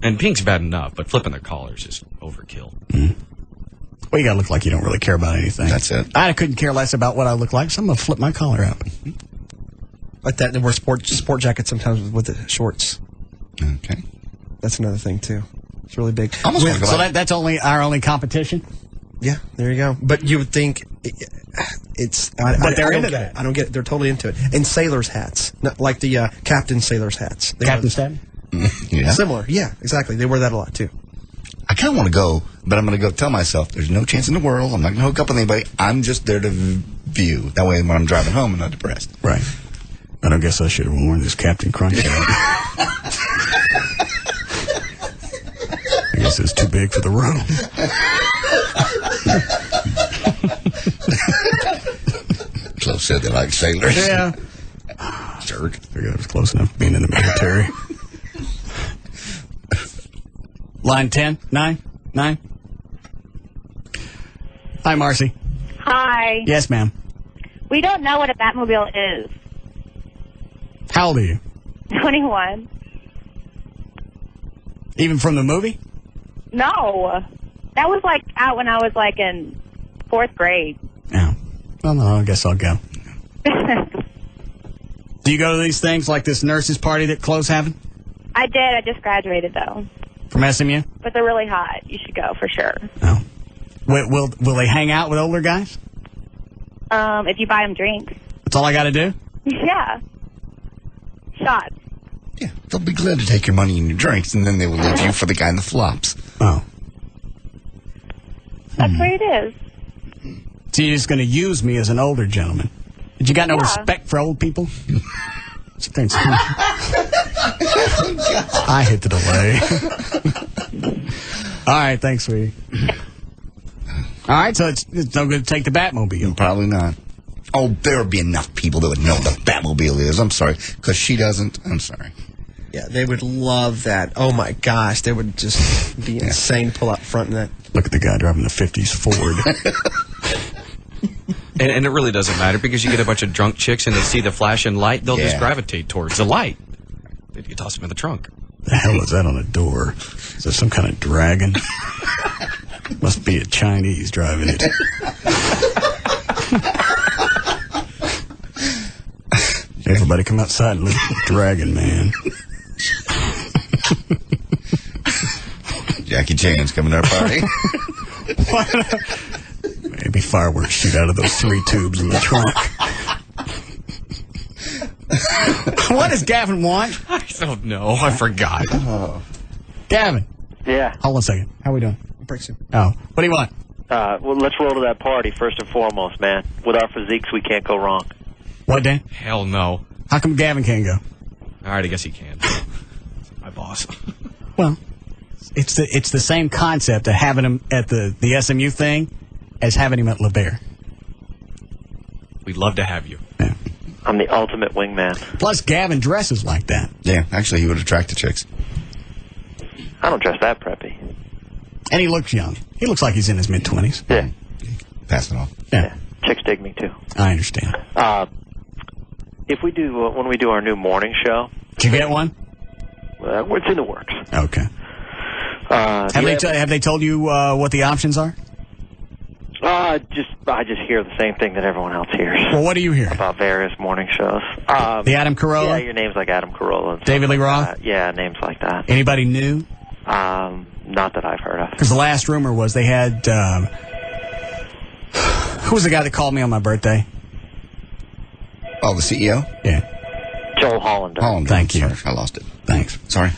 And pink's bad enough, but flipping the collar is just overkill. Well, you got to look like you don't really care about anything. That's it. I couldn't care less about what I look like, so I'm going to flip my collar up. Like that, and wear sport jackets sometimes with the shorts. Okay. That's another thing, too. It's really big. So that's our only competition? Yeah, there you go. But you would think it's... But they're into that. I don't get it. They're totally into it. And sailors' hats. Not like the captain sailors' hats. Captain's hat? Yeah. Similar. Yeah, exactly. They wear that a lot, too. I kind of want to go, but I'm going to go tell myself there's no chance in the world. I'm not going to hook up with anybody. I'm just there to view. That way when I'm driving home, I'm not depressed. Right. I don't guess I should have worn this Captain Crunch hat. I guess it's too big for the room. Close said they like sailors. Yeah. Jerk. Figured I was close enough being in the military. Line 10, 9. Hi, Marcy. Hi. Yes, ma'am. We don't know what a Batmobile is. How old are you? 21. Even from the movie? No. That was like out when I was like in 4th grade. Yeah. Well, no, I guess I'll go. Do you go to these things like this nurses' party that Chloe's having? I did. I just graduated, though. From SMU? But they're really hot. You should go for sure. Oh. Will they hang out with older guys? If you buy them drinks. That's all I got to do? Yeah. Shots. Yeah, they'll be glad to take your money and your drinks, and then they will leave you for the guy in the flops. Oh. That's the way it is. So you're just going to use me as an older gentleman? Did you got no respect for old people? I hit the delay. All right, thanks, sweetie. All right, so it's no good to take the Batmobile. Probably not. Oh, there would be enough people that would know what the Batmobile is. I'm sorry, because she doesn't. I'm sorry. Yeah, they would love that. Oh my gosh, they would just be insane to pull out front in that. Look at the guy driving the 50s Ford. And it really doesn't matter because you get a bunch of drunk chicks and they see the flashing light, they'll just gravitate towards the light. You toss them in the trunk. The hell is that on the door? Is that some kind of dragon? Must be a Chinese driving it. Everybody come outside and look at the dragon, man. Jackie Chan's coming to our party. Maybe fireworks shoot out of those 3 tubes in the trunk. What does Gavin want? I don't know. I forgot. Oh. Gavin. Yeah. Hold on a second. How we doing? Breaks you. Oh. What do you want? Well, let's roll to that party first and foremost, man. With our physiques, we can't go wrong. What, Dan? Hell no. How come Gavin can't go? All right, I guess he can. My boss. Well, it's the same concept of having him at the SMU thing as having him at LeBaire. We'd love to have you. Yeah. I'm the ultimate wingman. Plus, Gavin dresses like that. Yeah, actually, he would attract the chicks. I don't dress that preppy. And he looks young. He looks like he's in his mid-20s. Yeah. Pass it off. Yeah. Chicks dig me, too. I understand. If we do, when we do our new morning show... Did you get one? It's in the works. Okay. Have they told you what the options are? I just hear the same thing that everyone else hears. Well, what do you hear? About various morning shows. The Adam Carolla? Yeah, your name's like Adam Carolla. And David Lee Roth? Yeah, names like that. Anybody new? Not that I've heard of. Because the last rumor was they had... who was the guy that called me on my birthday? Oh, the CEO? Yeah. Joel Hollander. Thank you. Sorry, I lost it. Thanks. Sorry.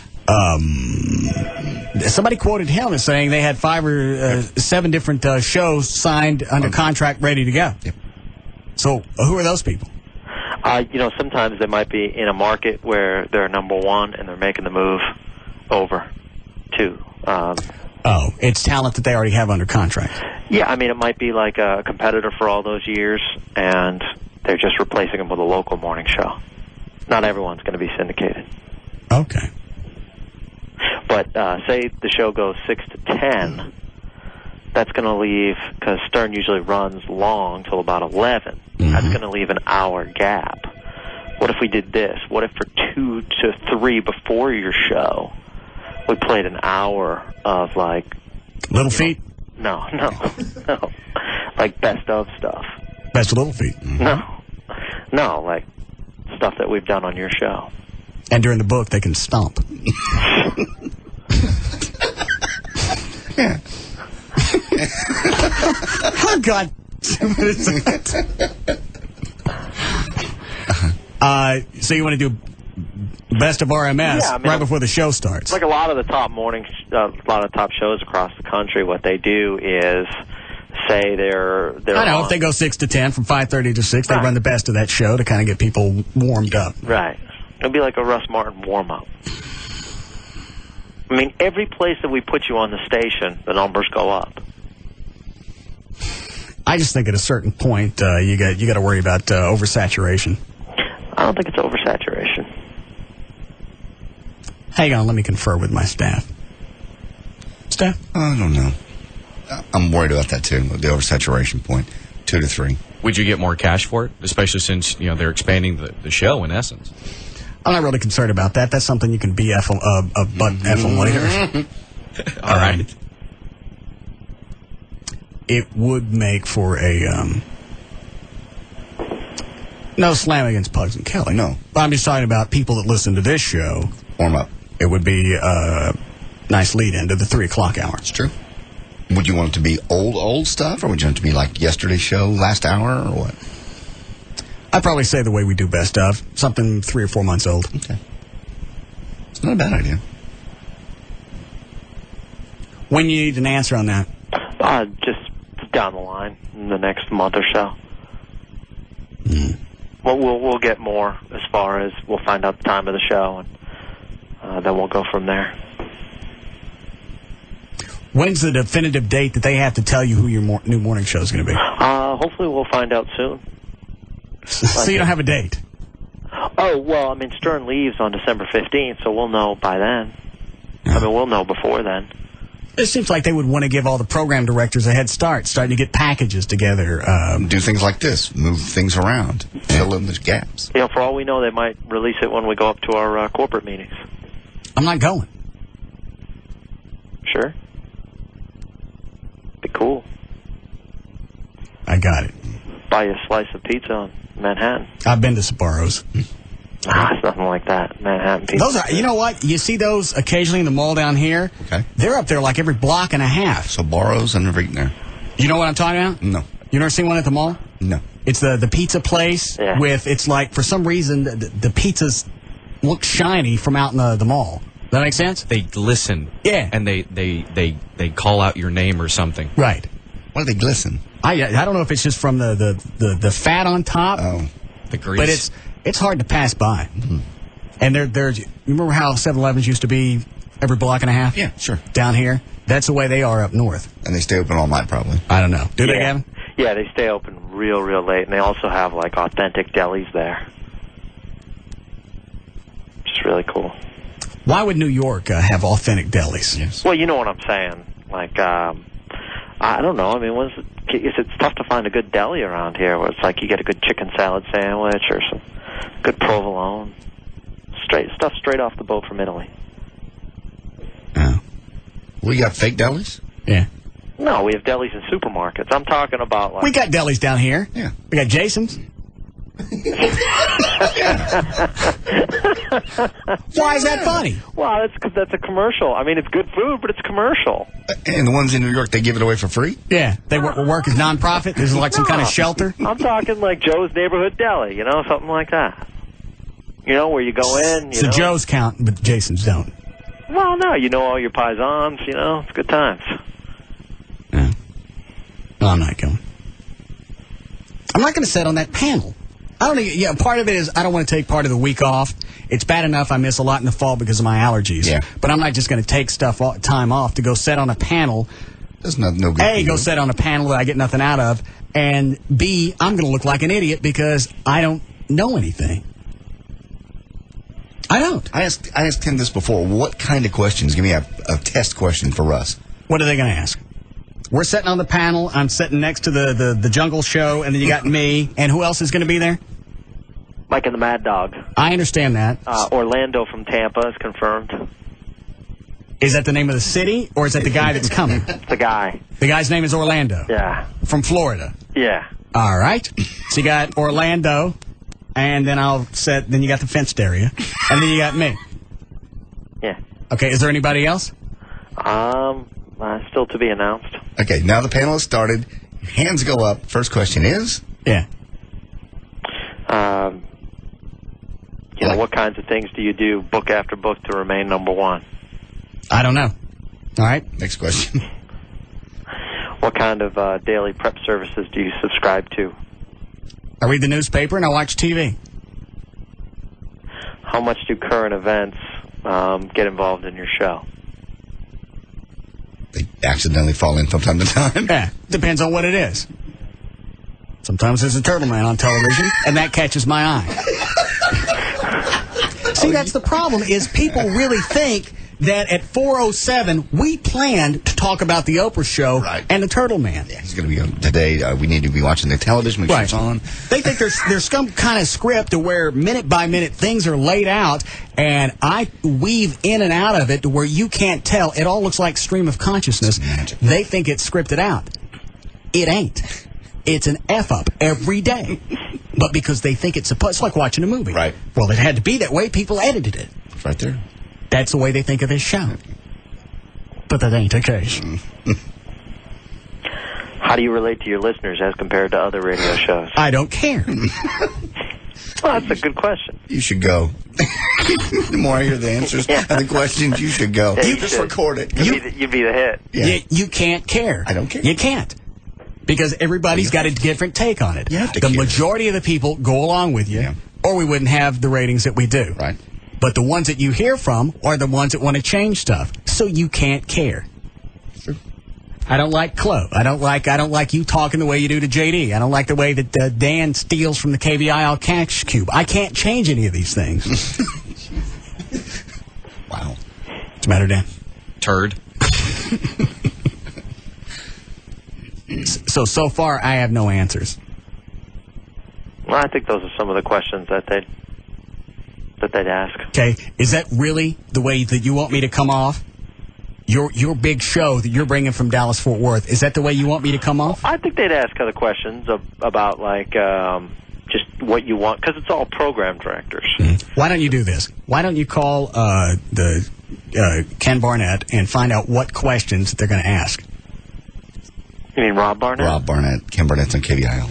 Somebody quoted him as saying they had 5 or 7 different shows signed under contract, ready to go. Yep. So who are those people? Sometimes they might be in a market where they're number one and they're making the move over to. It's talent that they already have under contract. Yeah, I mean, it might be like a competitor for all those years, and they're just replacing them with a local morning show. Not everyone's going to be syndicated. Okay. But say the show goes 6 to 10, that's going to leave, because Stern usually runs long till about 11. Mm-hmm. That's going to leave an hour gap. What if we did this? What if for 2 to 3 before your show, we played an hour of like... Little Feet? No. Like best of stuff. Best of Little Feet? Mm-hmm. No, like stuff that we've done on your show. And during the book, they can stomp. Oh, God. So you want to do best of RMS right before the show starts? Like a lot of the top top shows across the country, what they do is say they're I know, if they go 6 to 10, from 5:30 to 6, they run the best of that show to kind of get people warmed up. Right. It'll be like a Russ Martin warm-up. I mean, every place that we put you on the station, the numbers go up. I just think at a certain point, you got to worry about oversaturation. I don't think it's oversaturation. Hang on, let me confer with my staff. Staff? I don't know. I'm worried about that too, the oversaturation point, 2 to 3. Would you get more cash for it, especially since they're expanding the show in essence? I'm not really concerned about that. That's something you can BF them later. All right. It would make for a no slam against Pugs and Kelly. No. But I'm just talking about people that listen to this show. Warm up. It would be a nice lead-in to the 3 o'clock hour. It's true. Would you want it to be old stuff, or would you want it to be like yesterday's show, last hour, or what? I'd probably say the way we do best of. Something 3 or 4 months old. Okay. It's not a bad idea. When you need an answer on that? Just down the line in the next month or so. Well, we'll get more as far as we'll find out the time of the show, and then we'll go from there. When's the definitive date that they have to tell you who your new morning show is going to be? Hopefully we'll find out soon. So you don't have a date? Oh, well, I mean, Stern leaves on December 15th, so we'll know by then. Yeah. I mean, we'll know before then. It seems like they would want to give all the program directors a head start, starting to get packages together. Do things like this, move things around, fill in the gaps. You know, for all we know, they might release it when we go up to our corporate meetings. I'm not going. Sure. Be cool. I got it. Buy you a slice of pizza in Manhattan. I've been to Sbarro's. It's nothing like that. Manhattan pizza. Those are, you know what? You see those occasionally in the mall down here? Okay. They're up there like every block and a half. So Barrows, I've never eaten there. You know what I'm talking about? No. You never seen one at the mall? No. It's the pizza place with, it's like, for some reason, the pizzas look shiny from out in the mall. Does that make sense? They listen. Yeah. And they call out your name or something. Right. Why do they glisten? I don't know if it's just from the fat on top. Oh. The grease. But it's hard to pass by. Mm-hmm. And there's, you remember how 7-Elevens used to be every block and a half? Yeah, sure. Down here? That's the way they are up north. And they stay open all night, probably. I don't know. Do they, Gavin? Yeah, they stay open real late, and they also have, like, authentic delis there. It's really cool. Why would New York have authentic delis? Yes. Well, you know what I'm saying. Like, I don't know. I mean, it's tough to find a good deli around here where it's like you get a good chicken salad sandwich or some good provolone. Stuff straight off the boat from Italy. Oh. We got fake delis? Yeah. No, we have delis in supermarkets. I'm talking about, like... We got delis down here. Yeah. We got Jason's. Why is that funny? Well, that's because that's a commercial. I mean, it's good food, but it's commercial. And the ones in New York, they give it away for free? Yeah. They work as non-profit. There's like some kind of shelter. I'm talking like Joe's Neighborhood Deli, you know, something like that. You know, where you go in, So Joe's count, but Jason's don't. Well, no, you know all your paisans, you know, it's good times. Yeah. No, I'm not going. I'm not going to sit on that panel. I don't even, part of it is I don't want to take part of the week off. It's bad enough I miss a lot in the fall because of my allergies. Yeah. But I'm not just going to take time off to go sit on a panel. There's no good. A, go sit on a panel that I get nothing out of, and B, I'm going to look like an idiot because I don't know anything. I don't. I asked him this before. What kind of questions? Give me a test question for Russ. What are they going to ask? We're sitting on the panel. I'm sitting next to the Jungle Show, and then you got me. And who else is going to be there? Mike and the Mad Dog. I understand that. Orlando from Tampa is confirmed. Is that the name of the city, or is that the guy that's coming? The guy. The guy's name is Orlando. Yeah. From Florida. Yeah. All right. So you got Orlando, and then then you got the fenced area, and then you got me. Yeah. Okay, is there anybody else? Still to be announced. Okay, now the panel has started. Hands go up. First question is? Yeah. You know, what kinds of things do you do book after book to remain number one? I don't know. All right. Next question. What kind of daily prep services do you subscribe to? I read the newspaper and I watch TV. How much do current events get involved in your show? They accidentally fall in from time to time. Yeah, depends on what it is. Sometimes there's a Turtle Man on television, and that catches my eye. See, that's the problem, is people really think that at 4:07 we planned to talk about the Oprah show and the Turtle Man. Yeah, he's going to be on today. We need to be watching the television. Make sure it's on. They think there's some kind of script to where minute by minute things are laid out, and I weave in and out of it to where you can't tell. It all looks like stream of consciousness. They think it's scripted out. It ain't. It's an F-up every day. But because they think it's like watching a movie. Right. Well, it had to be that way. People edited it. It's right there. That's the way they think of this show. But that ain't the case. How do you relate to your listeners as compared to other radio shows? I don't care. Well, that's a good question. You should go. The more I hear the answers and the questions, you should go. Yeah, you just record it. You'd be the hit. Yeah. You can't care. I don't care. You can't. Because everybody's got a different take on it. You have to the care. majority of the people go along with you, or we wouldn't have the ratings that we do. Right. But the ones that you hear from are the ones that want to change stuff. So you can't care. Sure. I don't like Chloe. I don't like you talking the way you do to JD. I don't like the way that Dan steals from the KBIL cash cube. I can't change any of these things. Wow. What's the matter, Dan? Turd. So far, I have no answers. Well, I think those are some of the questions that they'd ask. Okay, is that really the way that you want me to come off? Your big show that you're bringing from Dallas-Fort Worth, is that the way you want me to come off? I think they'd ask other questions about, like, just what you want, because it's all program directors. Why don't you do this? Why don't you call Ken Barnett and find out what questions they're going to ask? You mean Rob Barnett? Rob Barnett. Ken Barnett's on KBIL.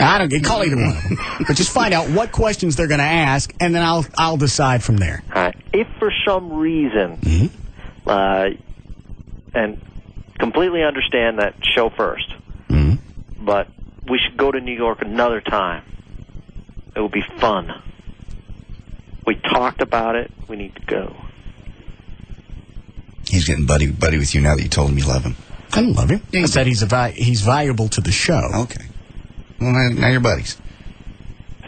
I don't get call either one of them, but just find out what questions they're going to ask, and then I'll decide from there. All right. If for some reason, and completely understand that show first, but we should go to New York another time. It would be fun. We talked about it. We need to go. He's getting buddy with you now that you told him you love him. I don't love him. I said he's valuable to the show. Okay. Well, now you're buddies.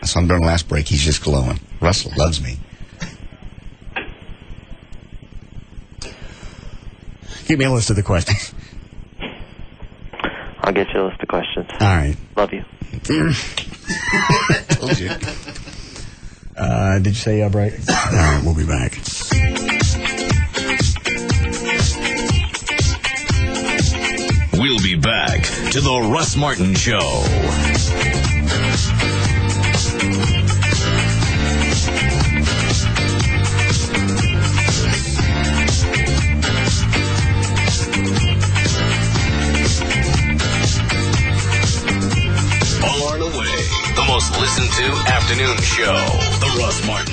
I saw him during the last break. He's just glowing. Russell loves me. Give me a list of the questions. I'll get you a list of questions. All right. Love you. Told you. Did you say break? All right, we'll be back. We'll be back to the Russ Martin Show. Far and away, the most listened to afternoon show. The Russ Martin